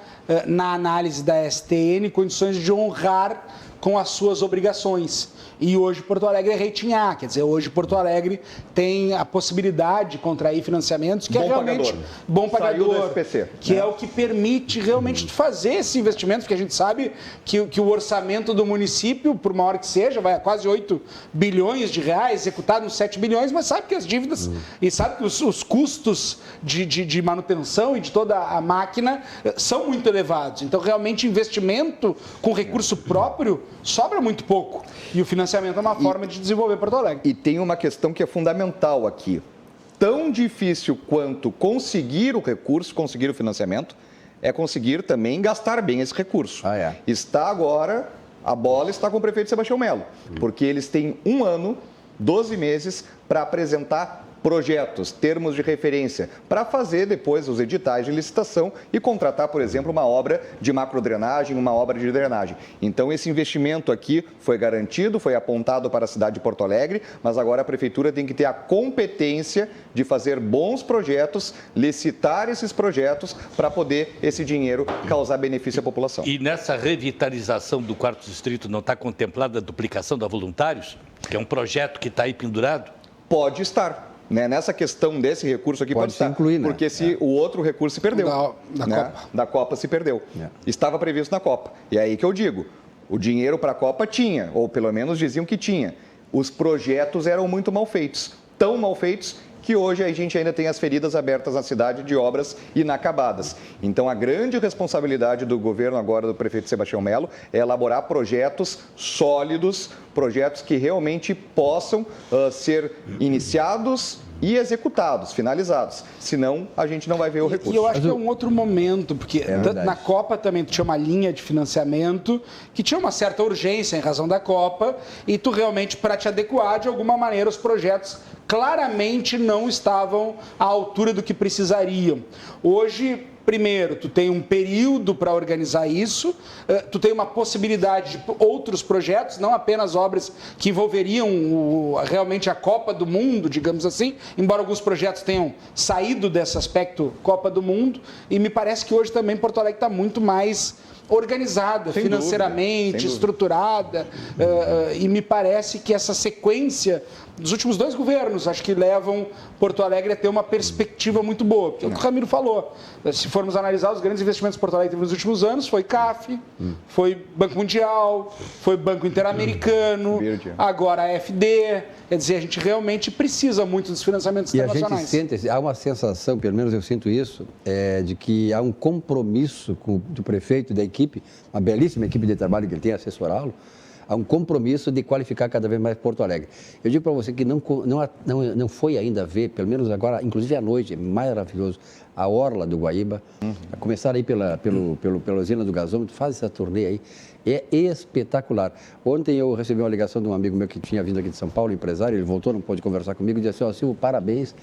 na análise da STN, condições de honrar com as suas obrigações. E hoje Porto Alegre é rating A, quer dizer, hoje Porto Alegre tem a possibilidade de contrair financiamentos, que é realmente bom pagador, Saiu do SPC, que é o que permite realmente fazer esse investimento, porque a gente sabe que o orçamento do município, por maior que seja, vai a quase 8 bilhões de reais, executado nos 7 bilhões, mas sabe que as dívidas e sabe que os custos de manutenção e de toda a máquina são muito elevados. Então, realmente, investimento com recurso próprio sobra muito pouco. E o financiamento é uma forma de desenvolver Porto Alegre. E tem uma questão que é fundamental aqui. Tão difícil quanto conseguir o recurso, conseguir o financiamento, é conseguir também gastar bem esse recurso. Está agora, a bola está com o prefeito Sebastião Melo, porque eles têm 1 ano, 12 meses para apresentar projetos, termos de referência, para fazer depois os editais de licitação e contratar, por exemplo, uma obra de macrodrenagem, uma obra de drenagem. Então, esse investimento aqui foi garantido, foi apontado para a cidade de Porto Alegre, mas agora a Prefeitura tem que ter a competência de fazer bons projetos, licitar esses projetos para poder esse dinheiro causar benefício à população. E nessa revitalização do 4º Distrito não está contemplada a duplicação da voluntários? Que é um projeto que está aí pendurado? Pode estar. Né? Nessa questão desse recurso aqui pode estar, incluir, né? Porque se o outro recurso se perdeu. Copa. Da Copa se perdeu. Estava previsto na Copa. E é aí que eu digo, o dinheiro para a Copa tinha, ou pelo menos diziam que tinha. Os projetos eram muito mal feitos, tão mal feitos que hoje a gente ainda tem as feridas abertas na cidade de obras inacabadas. Então, a grande responsabilidade do governo agora, do prefeito Sebastião Melo, é elaborar projetos sólidos, projetos que realmente possam ser iniciados e executados, finalizados. Senão, a gente não vai ver o recurso. E eu acho que é um outro momento, porque na Copa também tu tinha uma linha de financiamento que tinha uma certa urgência em razão da Copa e tu realmente, para te adequar, de alguma maneira, os projetos claramente não estavam à altura do que precisariam. Hoje, primeiro, tu tem um período para organizar isso, tu tem uma possibilidade de outros projetos, não apenas obras que envolveriam realmente a Copa do Mundo, digamos assim, embora alguns projetos tenham saído desse aspecto Copa do Mundo, e me parece que hoje também Porto Alegre está muito mais organizada, financeiramente, estruturada, e me parece que essa sequência dos últimos 2 governos, acho que levam Porto Alegre a ter uma perspectiva muito boa. Porque é o que o Ramiro falou, se formos analisar os grandes investimentos que Porto Alegre teve nos últimos anos, foi CAF, foi Banco Mundial, foi Banco Interamericano, agora a FD. Quer dizer, a gente realmente precisa muito dos financiamentos internacionais. E a gente sente, há uma sensação, pelo menos eu sinto isso, de que há um compromisso do prefeito e da equipe, uma belíssima equipe de trabalho que ele tem, assessorá-lo, há um compromisso de qualificar cada vez mais Porto Alegre. Eu digo para você que não foi ainda ver, pelo menos agora, inclusive à noite, é maravilhoso, a Orla do Guaíba, a começar aí pela usina do gasômetro, faz essa turnê aí, é espetacular. Ontem eu recebi uma ligação de um amigo meu que tinha vindo aqui de São Paulo, empresário, ele voltou, não pôde conversar comigo, e disse assim, Silvio, parabéns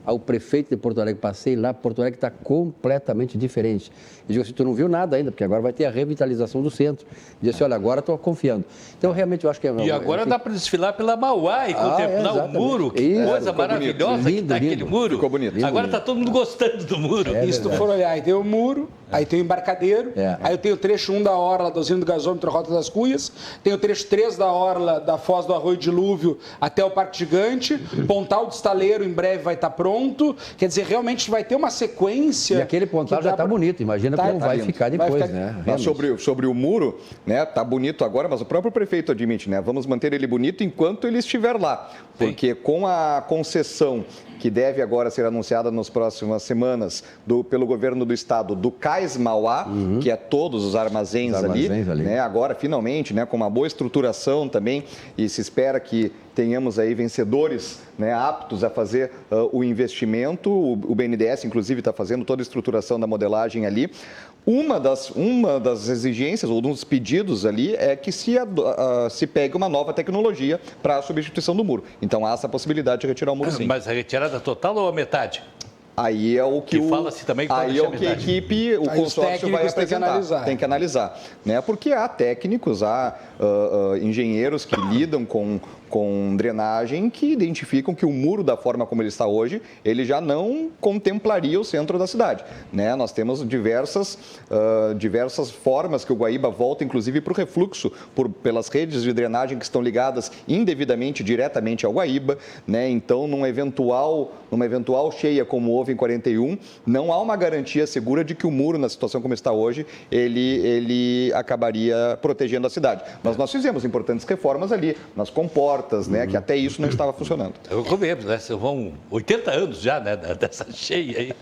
ao prefeito de Porto Alegre, passei lá, Porto Alegre está completamente diferente. E digo assim, tu não viu nada ainda, porque agora vai ter a revitalização do centro. E disse, olha, agora estou confiando. Então, realmente, eu acho que... E agora dá para desfilar pela Mauá e contemplar o muro, que coisa maravilhosa que está aquele muro. Ficou bonito. Agora está todo mundo gostando do muro. E se tu for olhar, aí tem o muro, aí tem o embarcadeiro, aí eu tenho o trecho 1 da orla da usina do gasômetro, Rota das Cuias, tem o trecho 3 da orla da Foz do Arroio Dilúvio até o Parque Gigante, Pontal do Estaleiro em breve vai estar pronto, quer dizer, realmente vai ter uma sequência... E aquele pontal já está bonito, imagina como vai ficar depois, né? Mas sobre o muro, né, tá bonito agora, mas o próprio prefeito admite, né, vamos manter ele bonito enquanto ele estiver lá, porque com a concessão que deve agora ser anunciada nas próximas semanas pelo governo do estado do Cais Mauá, que é todos os armazéns ali. Né, agora finalmente, né, com uma boa estruturação também, e se espera que tenhamos aí vencedores, né, aptos a fazer o investimento. O BNDES, inclusive, está fazendo toda a estruturação da modelagem ali. Uma das exigências, ou um dos pedidos ali, é que se pegue uma nova tecnologia para a substituição do muro. Então, há essa possibilidade de retirar o muro, sim. Mas a retirada total ou a metade? Aí é o que fala-se também que aí é o que a equipe, o consórcio vai apresentar. Tem que analisar, né? Porque há técnicos, há engenheiros que lidam com com drenagem que identificam que o muro, da forma como ele está hoje, ele já não contemplaria o centro da cidade, né? Nós temos diversas formas que o Guaíba volta, inclusive, para o refluxo, pelas redes de drenagem que estão ligadas indevidamente, diretamente ao Guaíba, né? Então, numa eventual cheia como houve em 41, não há uma garantia segura de que o muro, na situação como está hoje, ele acabaria protegendo a cidade. Mas nós fizemos importantes reformas ali, nas comportas, né? Que até isso não estava funcionando. Eu comemos, né? Vão 80 anos já, né? Dessa cheia aí.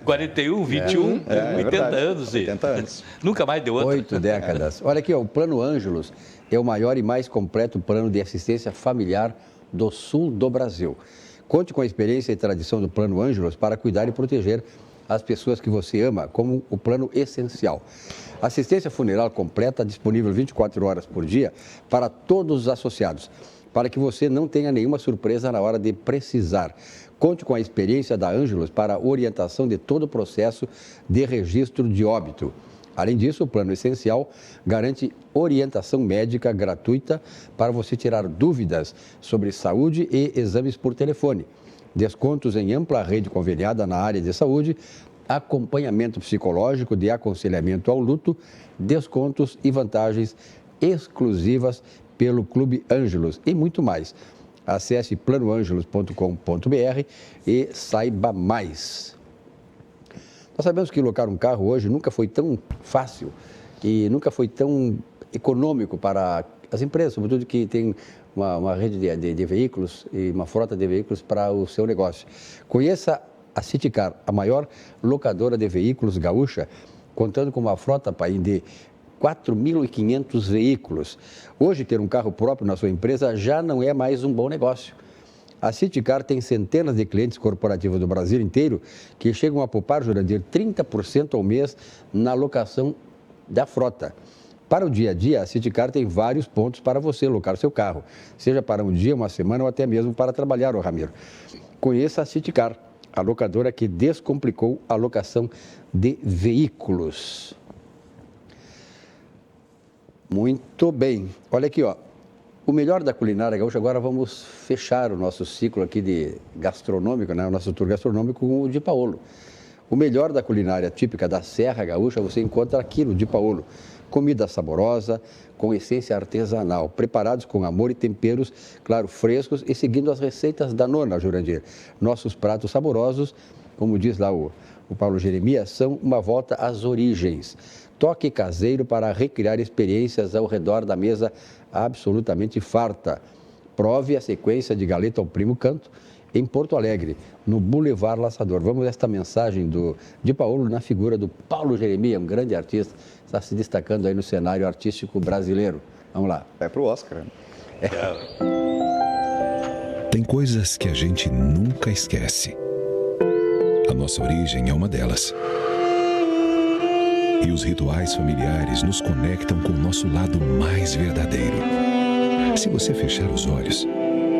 41, 21, 80 anos. 80 anos. Nunca mais deu outra. 8 décadas. Olha aqui, ó, o Plano Ângelos é o maior e mais completo plano de assistência familiar do sul do Brasil. Conte com a experiência e tradição do Plano Ângelos para cuidar e proteger as pessoas que você ama, como o plano essencial. Assistência funeral completa, disponível 24 horas por dia para todos os associados, para que você não tenha nenhuma surpresa na hora de precisar. Conte com a experiência da Ângelos para a orientação de todo o processo de registro de óbito. Além disso, o Plano Essencial garante orientação médica gratuita para você tirar dúvidas sobre saúde e exames por telefone. Descontos em ampla rede conveniada na área de saúde, acompanhamento psicológico de aconselhamento ao luto, descontos e vantagens exclusivas pelo Clube Ângelos e muito mais. Acesse planoangelos.com.br e saiba mais. Nós sabemos que locar um carro hoje nunca foi tão fácil e nunca foi tão econômico para as empresas, sobretudo que tem uma rede de veículos e uma frota de veículos para o seu negócio. Conheça a Citicar, a maior locadora de veículos gaúcha, contando com uma frota de 4.500 veículos. Hoje, ter um carro próprio na sua empresa já não é mais um bom negócio. A Citicar tem centenas de clientes corporativos do Brasil inteiro que chegam a poupar, Jurandir, 30% ao mês na locação da frota. Para o dia a dia, a Citicar tem vários pontos para você locar seu carro, seja para um dia, uma semana ou até mesmo para trabalhar, Ramiro. Conheça a Citicar, a locadora que descomplicou a locação de veículos. Muito bem. Olha aqui, ó. O melhor da culinária gaúcha, agora vamos fechar o nosso ciclo aqui de gastronômico, né? O nosso tour gastronômico com o Di Paolo. O melhor da culinária típica da Serra Gaúcha você encontra aqui no Di Paolo. Comida saborosa, com essência artesanal, preparados com amor e temperos, claro, frescos e seguindo as receitas da nona, Jurandir. Nossos pratos saborosos, como diz lá o Paulo Jeremias, são uma volta às origens. Toque caseiro para recriar experiências ao redor da mesa absolutamente farta. Prove a sequência de Galeta ao Primo Canto em Porto Alegre, no Boulevard Laçador. Vamos a esta mensagem do Di Paolo na figura do Paulo Jeremias, um grande artista, está se destacando aí no cenário artístico brasileiro. Vamos lá. Vai pro Oscar. Tem coisas que a gente nunca esquece. A nossa origem é uma delas. E os rituais familiares nos conectam com o nosso lado mais verdadeiro. Se você fechar os olhos,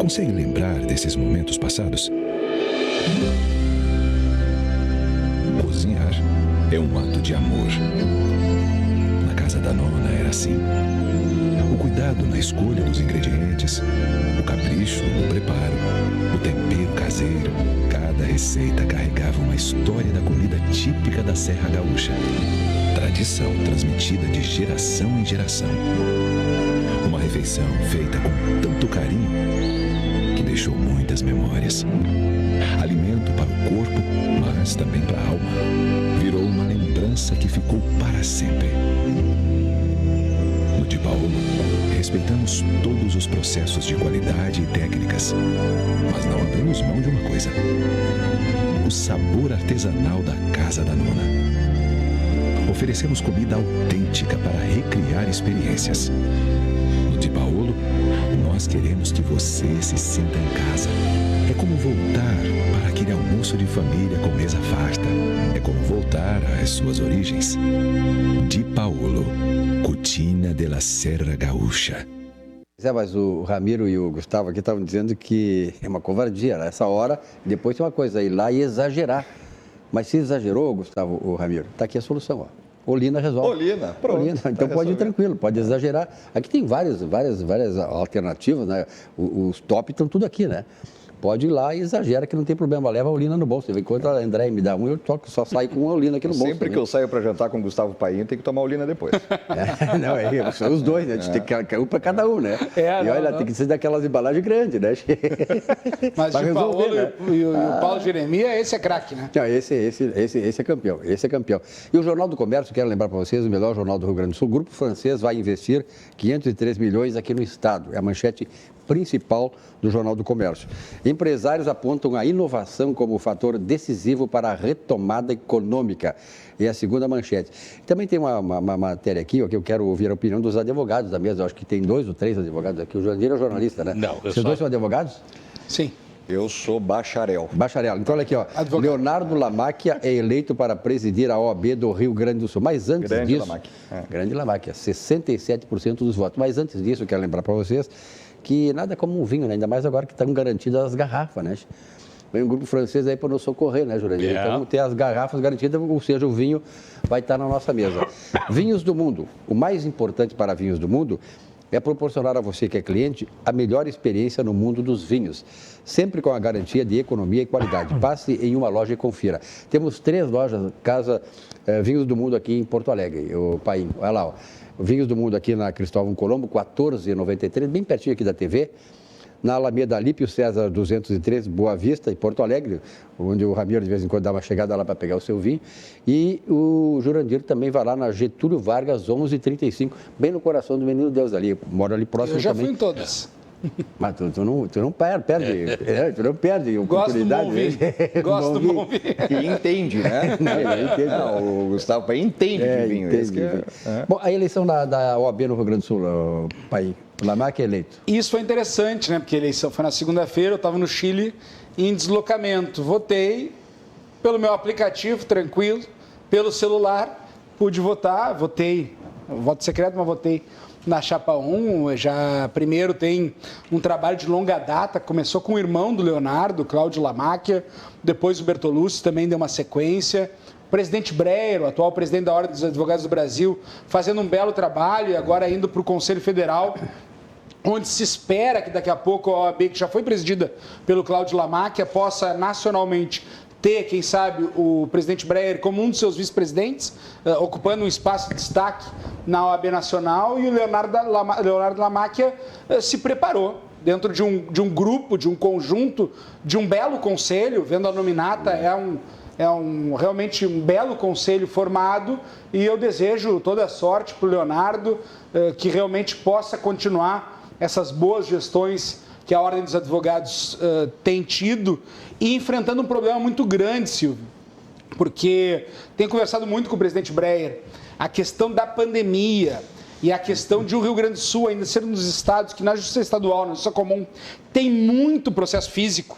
consegue lembrar desses momentos passados? Cozinhar é um ato de amor. Na casa da nona era assim. O cuidado na escolha dos ingredientes, o capricho no preparo, o tempero caseiro. Cada receita carregava uma história da comida típica da Serra Gaúcha. Tradição transmitida de geração em geração. Uma refeição feita com tanto carinho que deixou muitas memórias. Alimento para o corpo, mas também para a alma. Virou uma lembrança que ficou para sempre. No Di Paolo, respeitamos todos os processos de qualidade e técnicas, mas não abrimos mão de uma coisa: o sabor artesanal da Casa da Nona. Oferecemos comida autêntica para recriar experiências. No Di Paolo, nós queremos que você se sinta em casa. É como voltar para aquele almoço de família com mesa farta. É como voltar às suas origens. Di Paolo, Cucina de la Serra Gaúcha. Mas o Ramiro e o Gustavo aqui estavam dizendo que é uma covardia nessa hora. Depois tem uma coisa, ir lá e exagerar. Mas se exagerou, Gustavo, o Ramiro, está aqui a solução, ó. Olina resolve. Olina, pronto. Olina. Então pode ir tranquilo, pode exagerar. Aqui tem várias alternativas, né? Os top estão tudo aqui, né? Pode ir lá e exagera que não tem problema, leva a Olina no bolso. Enquanto a André me dá um, eu toco, só saio com a Olina aqui no bolso. Sempre que eu saio para jantar com o Gustavo Paim, tem que tomar Olina depois. São os dois, né? A gente tem que um para cada um, né? E olha, tem que ser daquelas embalagens grandes, né? Mas o Paulo, né? e o Paulo Jeremias, esse é craque, né? Não, esse é campeão, esse é campeão. E o Jornal do Comércio, quero lembrar para vocês, o melhor jornal do Rio Grande do Sul, o grupo francês vai investir 503 milhões aqui no estado. É a manchete principal do Jornal do Comércio. Empresários apontam a inovação como fator decisivo para a retomada econômica. É a segunda manchete. Também tem uma matéria aqui, ó, que eu quero ouvir a opinião dos advogados da mesa. Eu acho que tem 2 ou 3 advogados aqui. O Jandir é jornalista, né? Não, Vocês dois são advogados? Sim. Eu sou bacharel. Bacharel. Então, olha aqui, ó. Advogado. Leonardo Lamáquia é eleito para presidir a OAB do Rio Grande do Sul. Mas antes disso... Grande Lamáquia. 67% dos votos. Mas antes disso, eu quero lembrar para vocês que nada como um vinho, né? Ainda mais agora que estão garantidas as garrafas, né? Vem um grupo francês aí para nos socorrer, né, Jurandir? Então, vamos ter as garrafas garantidas, ou seja, o vinho vai estar na nossa mesa. Vinhos do mundo. O mais importante para vinhos do mundo é proporcionar a você que é cliente a melhor experiência no mundo dos vinhos, sempre com a garantia de economia e qualidade. Passe em uma loja e confira. Temos 3 lojas, Casa Vinhos do Mundo aqui em Porto Alegre, o Paim, olha lá, ó. Vinhos do Mundo aqui na Cristóvão Colombo, 14,93, bem pertinho aqui da TV. Na Alameda Alípio César 203, Boa Vista, em Porto Alegre, onde o Ramiro de vez em quando dá uma chegada lá para pegar o seu vinho. E o Jurandir também vai lá na Getúlio Vargas 1135, bem no coração do Menino Deus ali, mora ali próximo também. Eu já fui em todas. Mas tu não perde, tu não perde oportunidade. Gosto do bom vinho. E entende, né? Não, o Gustavo Paim entende de vinho. Bom, a eleição da OAB no Rio Grande do Sul, Paim, o Lamáquia é eleito. Isso foi interessante, né? Porque a eleição foi na segunda-feira, eu estava no Chile em deslocamento. Votei pelo meu aplicativo, tranquilo, pelo celular, pude votar, votei, voto secreto, mas votei na Chapa 1, já primeiro tem um trabalho de longa data, começou com o irmão do Leonardo, Cláudio Lamáquia, depois o Bertolucci também deu uma sequência, o presidente Breyer, o atual presidente da Ordem dos Advogados do Brasil, fazendo um belo trabalho e agora indo para o Conselho Federal, onde se espera que daqui a pouco a OAB, que já foi presidida pelo Cláudio Lamáquia, possa nacionalmente ter, quem sabe, o presidente Breyer como um dos seus vice-presidentes, ocupando um espaço de destaque na OAB Nacional, e o Leonardo Lamáquia se preparou dentro de um grupo, de um conjunto, de um belo conselho, vendo a nominata, realmente um belo conselho formado, e eu desejo toda a sorte para o Leonardo, que realmente possa continuar essas boas gestões que a Ordem dos Advogados tem tido, e enfrentando um problema muito grande, Silvio, porque tenho conversado muito com o presidente Breyer, a questão da pandemia e a questão de o Rio Grande do Sul ainda ser um dos estados que na Justiça Estadual, na Justiça Comum, tem muito processo físico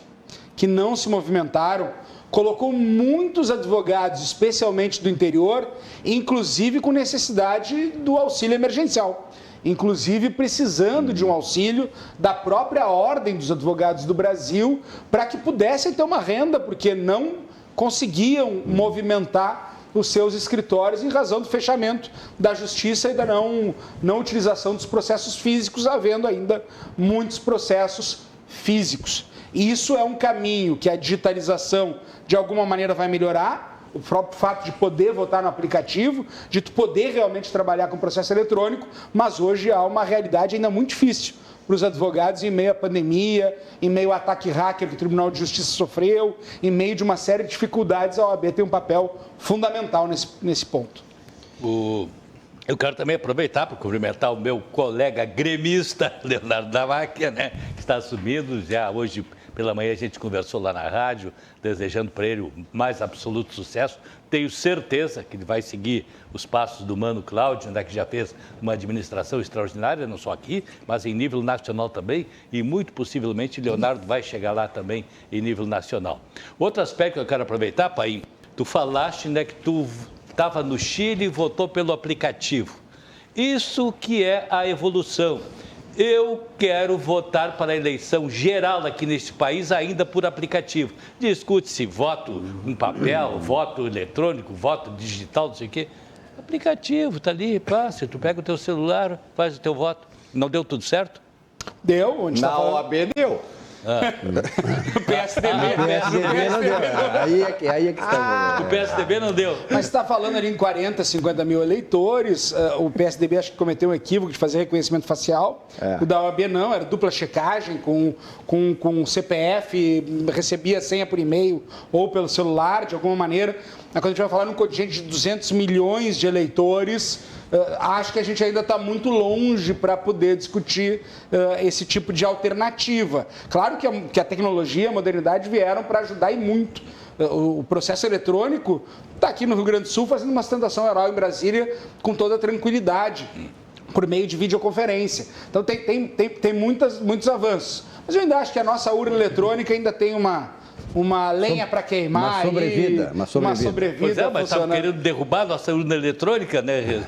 que não se movimentaram, colocou muitos advogados, especialmente do interior, inclusive com necessidade do auxílio emergencial, inclusive precisando de um auxílio da própria Ordem dos Advogados do Brasil para que pudessem ter uma renda, porque não conseguiam movimentar os seus escritórios em razão do fechamento da justiça e da não utilização dos processos físicos, havendo ainda muitos processos físicos. E isso é um caminho que a digitalização de alguma maneira vai melhorar, o próprio fato de poder votar no aplicativo, de tu poder realmente trabalhar com processo eletrônico, mas hoje há uma realidade ainda muito difícil para os advogados em meio à pandemia, em meio ao ataque hacker que o Tribunal de Justiça sofreu, em meio de uma série de dificuldades. A OAB tem um papel fundamental nesse ponto. Eu quero também aproveitar para cumprimentar o meu colega gremista, Leonardo Lamáquia, né, que está assumindo já hoje. Pela manhã a gente conversou lá na rádio, desejando para ele o mais absoluto sucesso. Tenho certeza que ele vai seguir os passos do Mano Cláudio, né, que já fez uma administração extraordinária, não só aqui, mas em nível nacional também. E muito possivelmente Leonardo vai chegar lá também em nível nacional. Outro aspecto que eu quero aproveitar, Paim, tu falaste, né, que tu estava no Chile e votou pelo aplicativo. Isso que é a evolução. Eu quero votar para a eleição geral aqui neste país ainda por aplicativo. Discute-se voto em papel, voto eletrônico, voto digital, não sei o quê. Aplicativo, tá ali, passa. Tu pega o teu celular, faz o teu voto. Não deu tudo certo? Deu, onde Na OAB deu. O PSDB não deu. Aí é que está. O PSDB não deu. Mas você está falando ali em 40, 50 mil eleitores. O PSDB acho que cometeu um equívoco de fazer reconhecimento facial. O da OAB não, era dupla checagem com CPF, recebia senha por e-mail ou pelo celular, de alguma maneira. Quando a gente vai falar num contingente de 200 milhões de eleitores, acho que a gente ainda está muito longe para poder discutir esse tipo de alternativa. Claro que a tecnologia e a modernidade vieram para ajudar e muito. O processo eletrônico está aqui no Rio Grande do Sul fazendo uma ostentação oral em Brasília com toda a tranquilidade, por meio de videoconferência. Então tem muitos avanços. Mas eu ainda acho que a nossa urna eletrônica ainda tem uma lenha para queimar. Uma sobrevida. Pois é, mas estavam querendo derrubar a nossa urna eletrônica, né?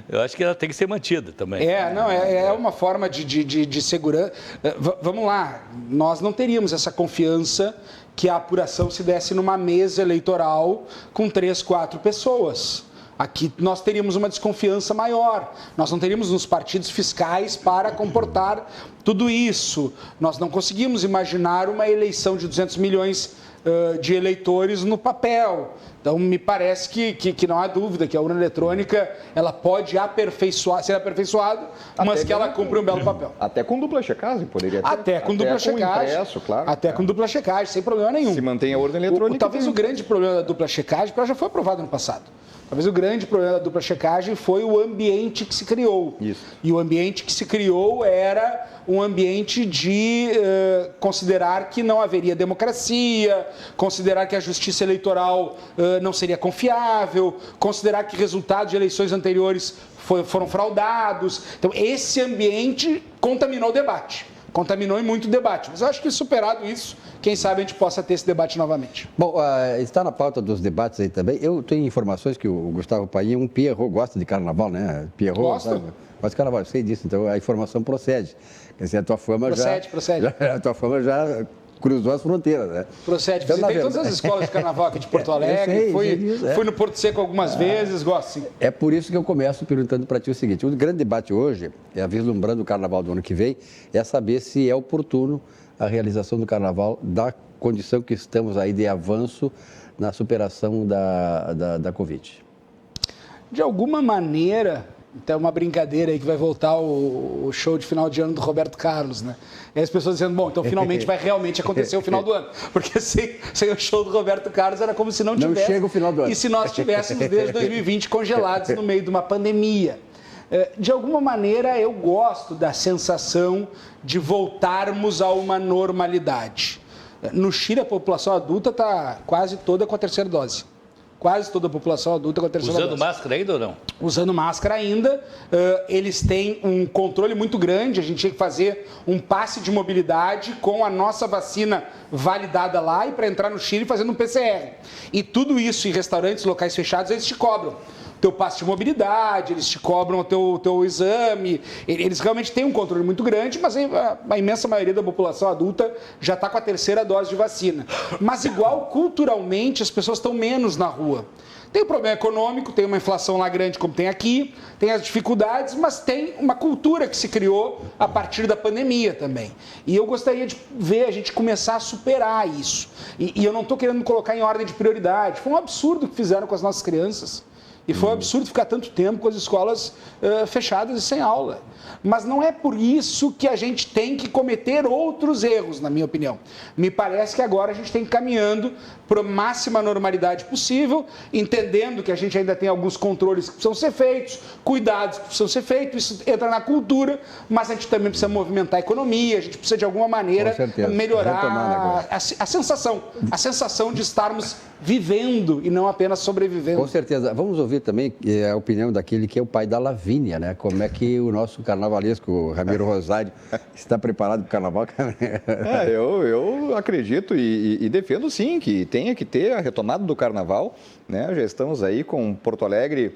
Eu acho que ela tem que ser mantida também. É uma forma de segurança. Vamos lá, nós não teríamos essa confiança que a apuração se desse numa mesa eleitoral com 3, 4 pessoas. Aqui nós teríamos uma desconfiança maior, nós não teríamos uns partidos fiscais para comportar tudo isso. Nós não conseguimos imaginar uma eleição de 200 milhões de eleitores no papel. Então, me parece que não há dúvida que a urna eletrônica ela pode ser aperfeiçoada, mas que ela cumpre um belo papel. Até com dupla checagem poderia ter. Até com dupla checagem. Impresso, claro. Até com dupla checagem, sem problema nenhum. Se mantém a urna eletrônica. Talvez o grande problema da dupla checagem, porque ela já foi aprovada no passado. Talvez o grande problema da dupla checagem foi o ambiente que se criou. Isso. E o ambiente que se criou era um ambiente de considerar que não haveria democracia, considerar que a justiça eleitoral não seria confiável, considerar que resultados de eleições anteriores foram fraudados. Então, esse ambiente contaminou o debate. Contaminou em muito debate. Mas eu acho que superado isso, quem sabe a gente possa ter esse debate novamente. Bom, está na pauta dos debates aí também. Eu tenho informações que o Gustavo Paim, um Pierrot, gosta de carnaval, né? Pierrot, gosta carnaval, eu sei disso, então a informação procede. Quer dizer, a tua fama procede. A tua fama já cruzou as fronteiras, né? Procede. Então, visitei todas as escolas de carnaval aqui de Porto Alegre, fui no Porto Seco algumas vezes, gosto sim. É por isso que eu começo perguntando para ti o seguinte: o grande debate hoje, vislumbrando o carnaval do ano que vem, é saber se é oportuno a realização do carnaval da condição que estamos aí de avanço na superação da Covid. De alguma maneira, então uma brincadeira aí que vai voltar o show de final de ano do Roberto Carlos, né? E as pessoas dizendo, bom, então finalmente vai realmente acontecer o final do ano. Porque sem o show do Roberto Carlos era como se não tivesse. Não chega o final do ano. E se nós tivéssemos desde 2020 congelados no meio de uma pandemia. De alguma maneira, eu gosto da sensação de voltarmos a uma normalidade. No Chile, a população adulta está quase toda com a terceira dose. Quase toda a população adulta com a terceira dose. Usando máscara ainda ou não? Usando máscara ainda. Eles têm um controle muito grande. A gente tinha que fazer um passe de mobilidade com a nossa vacina validada lá e para entrar no Chile fazendo um PCR. E tudo isso em restaurantes, locais fechados, eles te cobram teu passe de mobilidade, eles te cobram o teu exame, eles realmente têm um controle muito grande, mas a imensa maioria da população adulta já está com a terceira dose de vacina. Mas igual, culturalmente, as pessoas estão menos na rua. Tem o problema econômico, tem uma inflação lá grande como tem aqui, tem as dificuldades, mas tem uma cultura que se criou a partir da pandemia também. E eu gostaria de ver a gente começar a superar isso. E eu não estou querendo colocar em ordem de prioridade. Foi um absurdo o que fizeram com as nossas crianças. E foi um absurdo ficar tanto tempo com as escolas fechadas e sem aula. Mas não é por isso que a gente tem que cometer outros erros, na minha opinião. Me parece que agora a gente tem que ir caminhando para a máxima normalidade possível, entendendo que a gente ainda tem alguns controles que precisam ser feitos, cuidados que precisam ser feitos, isso entra na cultura, mas a gente também precisa movimentar a economia, a gente precisa de alguma maneira melhorar a sensação de estarmos vivendo e não apenas sobrevivendo. Com certeza. Vamos ouvir também a opinião daquele que é o pai da Lavínia, né? Como é que o nosso carnavalesco, o Ramiro Rosário, está preparado para o carnaval? Eu acredito e defendo sim que tenha que ter a retomada do carnaval né? Já estamos aí com Porto Alegre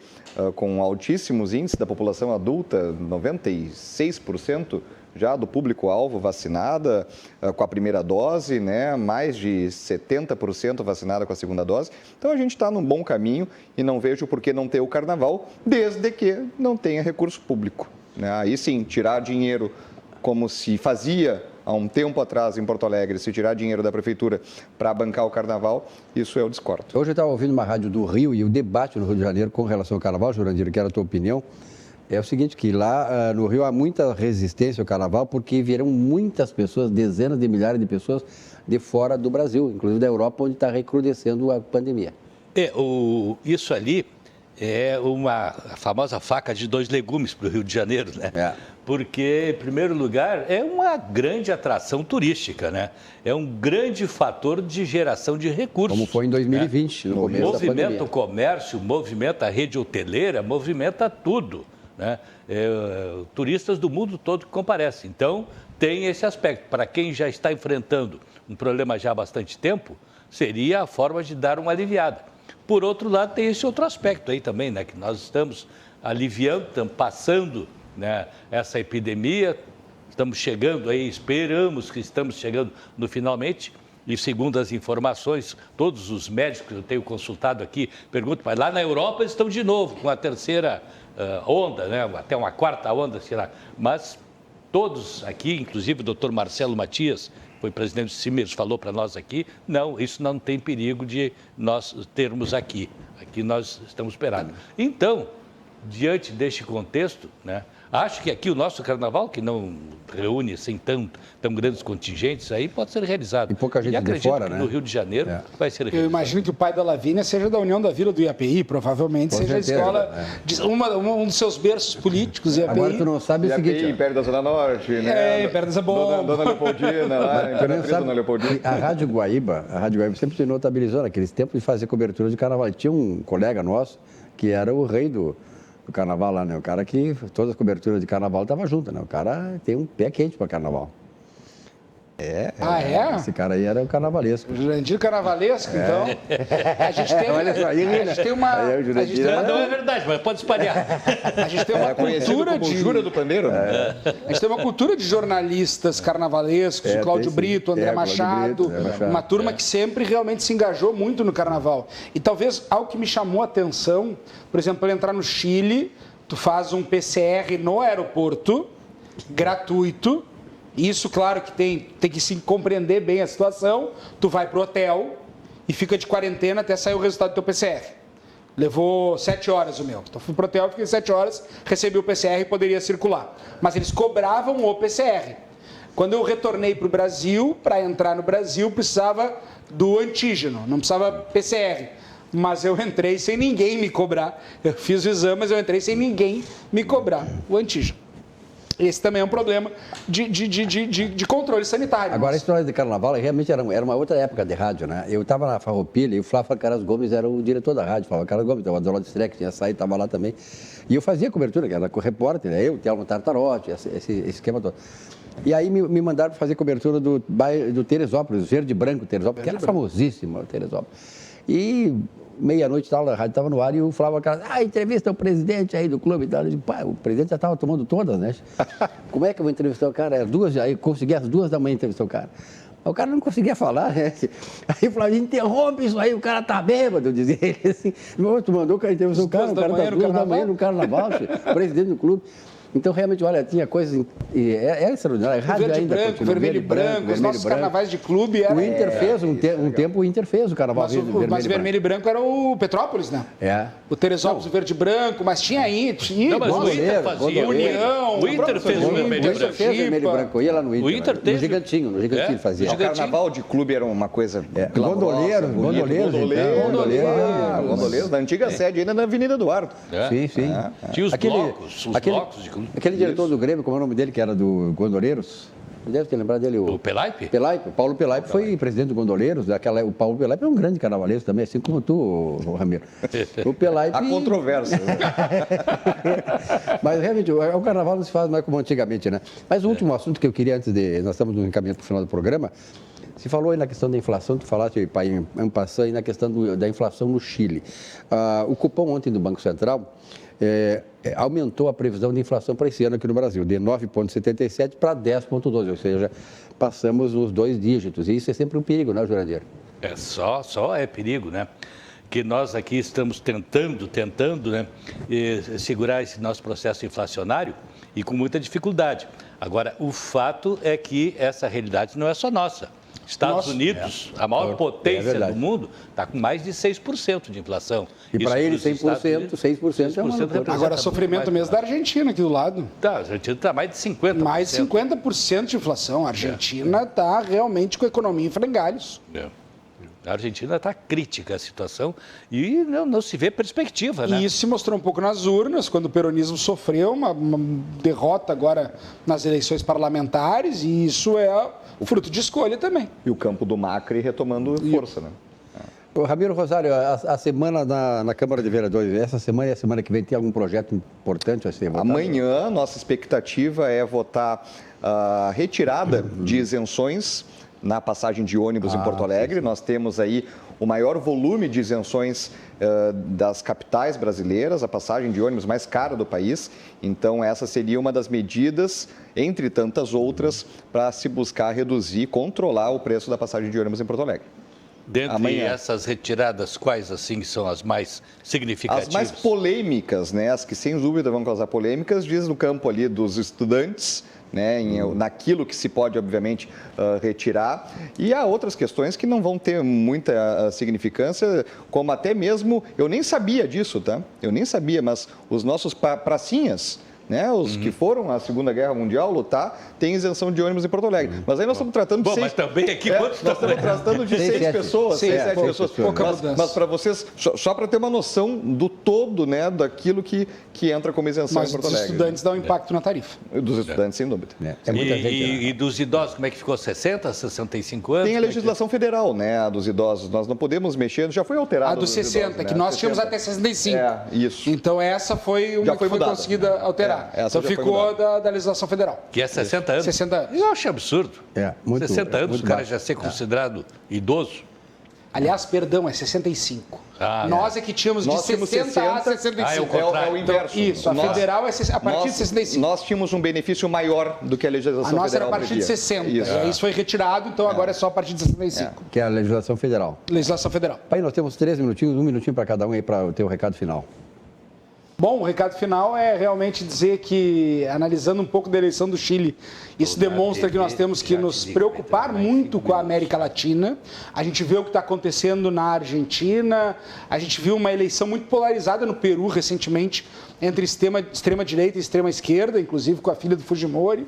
com altíssimos índices da população adulta, 96% já do público-alvo vacinada com a primeira dose, né? Mais de 70% vacinada com a segunda dose. Então a gente está num bom caminho e não vejo por que não ter o carnaval, desde que não tenha recurso público, né? Aí sim, tirar dinheiro como se fazia há um tempo atrás em Porto Alegre, se tirar dinheiro da prefeitura para bancar o carnaval, isso eu discordo. Hoje eu estava ouvindo uma rádio do Rio e o debate no Rio de Janeiro com relação ao carnaval, Jurandir, que era a tua opinião, é o seguinte, que lá no Rio há muita resistência ao carnaval porque vieram muitas pessoas, dezenas de milhares de pessoas de fora do Brasil, inclusive da Europa, onde está recrudescendo a pandemia. Isso ali é a famosa faca de dois legumes para o Rio de Janeiro, né? Porque, em primeiro lugar, é uma grande atração turística, né? É um grande fator de geração de recursos. Como foi em 2020, no começo da pandemia. Movimenta o comércio, movimenta a rede hoteleira, movimenta tudo, né? Turistas do mundo todo que comparecem. Então, tem esse aspecto. Para quem já está enfrentando um problema já há bastante tempo, seria a forma de dar uma aliviada. Por outro lado, tem esse outro aspecto aí também, né? Que nós estamos aliviando, estamos passando, né, essa epidemia, estamos chegando aí, esperamos que estamos chegando no finalmente, e segundo as informações, todos os médicos que eu tenho consultado aqui perguntam, mas lá na Europa eles estão de novo com a terceira onda, né, até uma quarta onda, sei lá, mas todos aqui, inclusive o doutor Marcelo Matias, foi presidente do CIMERS, falou para nós aqui, não, isso não tem perigo de nós termos aqui nós estamos esperados. Então, diante deste contexto, né, acho que aqui o nosso carnaval, que não reúne assim tão grandes contingentes, aí pode ser realizado. E pouca gente de fora, que né? No Rio de Janeiro vai ser realizado. Eu imagino que o pai da Lavínia seja da União da Vila do IAPI, provavelmente seja a escola, um dos seus berços políticos, IAPI. Agora tu não sabe o seguinte... IAPI, perto da Zona Norte, né? Perto dessa bomba. Dona Leopoldina, lá, Imperatriz Dona Leopoldina. A Rádio Guaíba sempre se notabilizou naqueles tempos de fazer cobertura de carnaval. Tinha um colega nosso que era o rei do carnaval lá, né? O cara que todas as coberturas de carnaval estavam juntas, né? O cara tem um pé quente para carnaval. Esse cara aí era o carnavalesco. O Jurandir carnavalesco, então. A gente tem, olha só, a gente tem uma... Não é verdade, mas pode espalhar. A gente tem uma cultura de... Jura do Pandeiro, né? A gente tem uma cultura de jornalistas carnavalescos, o Cláudio Brito, André Machado, uma turma que sempre realmente se engajou muito no carnaval. E talvez algo que me chamou a atenção, por exemplo, para entrar no Chile, tu faz um PCR no aeroporto, gratuito. Isso, claro, que tem que se compreender bem a situação. Tu vai para o hotel e fica de quarentena até sair o resultado do teu PCR. Levou 7 horas o meu. Então fui para o hotel, fiquei 7 horas, recebi o PCR e poderia circular. Mas eles cobravam o PCR. Quando eu retornei para o Brasil, para entrar no Brasil, precisava do antígeno, não precisava PCR. Mas eu entrei sem ninguém me cobrar. Eu fiz o exame, mas eu entrei sem ninguém me cobrar o antígeno. Esse também é um problema de controle sanitário. Agora, a história de carnaval realmente era uma outra época de rádio, né? Eu estava na Farroupilha e o Flávio Caras Gomes era o diretor da rádio. Flávio Caras Gomes, o Adolfo de Streck tinha saído, estava lá também. E eu fazia cobertura, que era com o repórter, né? Eu, o Thelmo Tartarotti, esse esquema todo. E aí me mandaram fazer cobertura do Teresópolis, Verde Branco Teresópolis, que era famosíssimo, Teresópolis. E meia-noite a rádio estava no ar e o Flávio Caras, entrevista o presidente aí do clube e tal. Eu digo, pai, o presidente já estava tomando todas, né? Como é que eu vou entrevistar o cara? Aí consegui às 2 da manhã entrevistar o cara. O cara não conseguia falar, né? Aí o Flávio, interrompe isso aí, o cara tá bêbado, dizia ele assim. Tu mandou o cara entrevistar o cara tá 2 da manhã no carnaval, presidente do clube. Então, realmente, olha, tinha coisas... Era extraordinário. O verde branco, vermelho e branco, os nossos carnavais de clube eram... O Inter fez, um tempo o Inter fez o carnaval mas vermelho e branco era o Petrópolis, né? O Teresópolis, o verde e branco, mas tinha aí... Não, mas o Inter fazia. União... O Inter fez o vermelho e branco. Eu ia lá no Inter. O Inter teve. No Gigantinho fazia. O carnaval de clube era uma coisa... Gondoleiros. Gondoleiros, da antiga sede, ainda na Avenida Eduardo. Sim. Tinha os blocos de clube. Aquele diretor do Grêmio, como é o nome dele, que era do Gondoleiros? Deve ter lembrado dele. O Pelaipe? O Paulo Pelaipe foi presidente do Gondoleiros. O Paulo Pelaipe é um grande carnavalesco também, assim como tu, Ramiro. O Pelaipe... Há controvérsia. Mas, realmente, o carnaval não se faz mais como antigamente, né? Mas o último assunto que eu queria, antes de... Nós estamos no encaminhamento para o final do programa. Se falou aí na questão da inflação, tu falaste, pai, passando aí na questão da inflação no Chile. O cupom ontem do Banco Central aumentou a previsão de inflação para esse ano aqui no Brasil, de 9,77 para 10,12, ou seja, passamos os 2 dígitos. E isso é sempre um perigo, né, Jurandir? Só é perigo, né? Que nós aqui estamos tentando, né, segurar esse nosso processo inflacionário e com muita dificuldade. Agora, o fato é que essa realidade não é só nossa. Estados Unidos, a maior potência do mundo, está com mais de 6% de inflação. E para ele, 100%, 6% é uma loucura. Agora, sofrimento mesmo da Argentina aqui do lado. Tá, a Argentina está mais de 50%. Mais de 50% de inflação. A Argentina está realmente com a economia em frangalhos. A Argentina está crítica a situação e não se vê perspectiva, né? E isso se mostrou um pouco nas urnas, quando o peronismo sofreu uma derrota agora nas eleições parlamentares, e isso é o fruto de escolha também. E o campo do Macri retomando força, né? Ramiro Rosário, a semana na Câmara de Vereadores, essa semana e a semana que vem, tem algum projeto importante a ser votado? Amanhã, nossa expectativa é votar a retirada de isenções na passagem de ônibus em Porto Alegre. Sim. Nós temos aí o maior volume de isenções das capitais brasileiras, a passagem de ônibus mais cara do país. Então, essa seria uma das medidas, entre tantas outras, para se buscar reduzir, controlar o preço da passagem de ônibus em Porto Alegre. Dentre essas retiradas, quais assim são as mais significativas? As mais polêmicas, né? As que sem dúvida vão causar polêmicas, diz no campo ali dos estudantes, né, naquilo que se pode, obviamente, retirar. E há outras questões que não vão ter muita significância, como até mesmo, eu nem sabia disso, tá? Eu nem sabia, mas os nossos pracinhas, né, os que foram à Segunda Guerra Mundial lutar, têm isenção de ônibus em Porto Alegre. Mas aí nós estamos tratando de mas também aqui quantos nós estamos tratando de 6 pessoas, 6, 7 pessoas. Mas para vocês, só para ter uma noção do todo, né, daquilo que entra como isenção em Porto Alegre. Mas os estudantes dão impacto na tarifa. Dos estudantes, sem dúvida. E dos idosos, como é que ficou? 60, 65 anos? Tem a legislação federal, né, a dos idosos. Nós não podemos mexer, já foi alterada. A dos 60, idosos, que nós tínhamos até 65. Isso. Então essa foi uma que foi conseguida alterar. Então ficou da legislação federal. Que é 60 anos? 60 anos. Eu acho absurdo. 60 anos o cara já ser considerado idoso. Aliás, perdão, é 65. Nós é que tínhamos de 60 a 65. É o inverso. Isso, a federal é a partir de 65. Nós tínhamos um benefício maior do que a legislação federal. A nossa era a partir de 60. Isso foi retirado, então agora é só a partir de 65. Que é a legislação federal. Legislação federal. Pai, nós temos 3 minutinhos, 1 minutinho para cada um aí para ter o recado final. Bom, o recado final é realmente dizer que, analisando um pouco da eleição do Chile, isso demonstra que nós temos que nos preocupar muito com a América Latina. A gente vê o que está acontecendo na Argentina, a gente viu uma eleição muito polarizada no Peru recentemente, entre extrema-direita e extrema-esquerda, inclusive com a filha do Fujimori.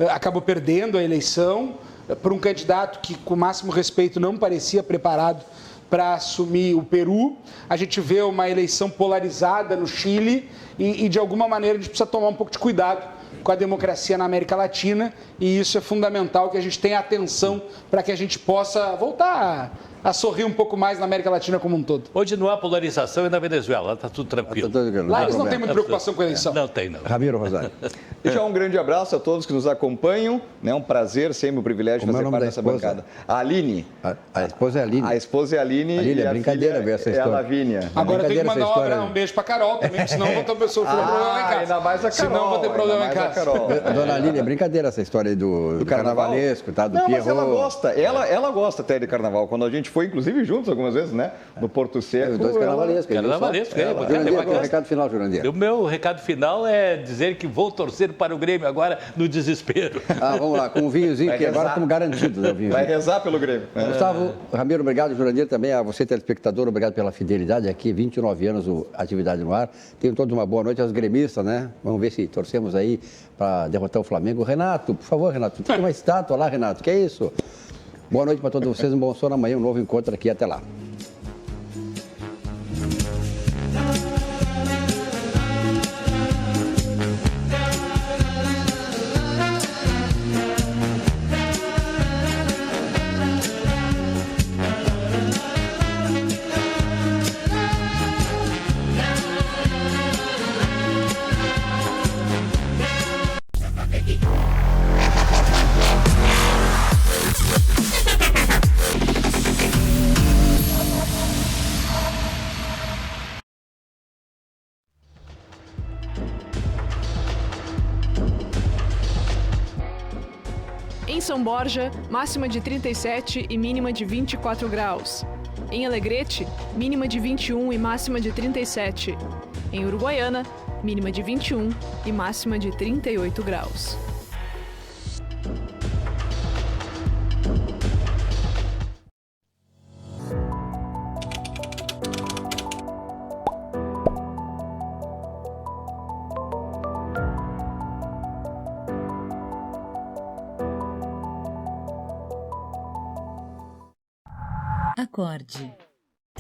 Acabou perdendo a eleição por um candidato que, com o máximo respeito, não parecia preparado para assumir o Peru. A gente vê uma eleição polarizada no Chile e, de alguma maneira, a gente precisa tomar um pouco de cuidado com a democracia na América Latina, e isso é fundamental que a gente tenha atenção para que a gente possa voltar a sorrir um pouco mais na América Latina como um todo. Hoje não há polarização e na Venezuela, está tudo tranquilo. Lá eles não têm muita preocupação com a eleição. Não tem, não. Ramiro Rosário. Deixar um grande abraço a todos que nos acompanham. É um prazer, sempre um privilégio fazer parte dessa bancada. A Aline. A esposa é a Aline. A esposa é a Aline. Aline, é brincadeira ver essa história. É a Lavínia. Agora tem que mandar um beijo para a Carol também, senão vou ter problema em casa. Ainda mais a Carol. Senão vou ter problema em casa. Dona Aline, é brincadeira essa história aí do carnavalesco, tá? Do não, Pierrot. Mas ela gosta. Ela gosta até de carnaval. Quando a gente foi, inclusive, juntos algumas vezes, né? No Porto Seco. Os dois carnavalescos. O recado final, Jurandir. O meu recado final é dizer que vou torcer para o Grêmio agora no desespero. Vamos lá, com o vinhozinho, que agora estamos garantidos. Né, vai rezar pelo Grêmio. Gustavo, Ramiro, obrigado. Jurandir, também a você, telespectador, obrigado pela fidelidade aqui. 29 anos, atividade no ar. Tenham todos uma boa noite aos gremistas, né? Vamos ver se torcemos aí para derrotar o Flamengo. Renato, por favor, Renato, tem uma estátua lá, Renato, que é isso? Boa noite para todos vocês, um bom sono amanhã, um novo encontro aqui, até lá. Em São Borja, máxima de 37 e mínima de 24 graus. Em Alegrete, mínima de 21 e máxima de 37. Em Uruguaiana, mínima de 21 e máxima de 38 graus. Acorde.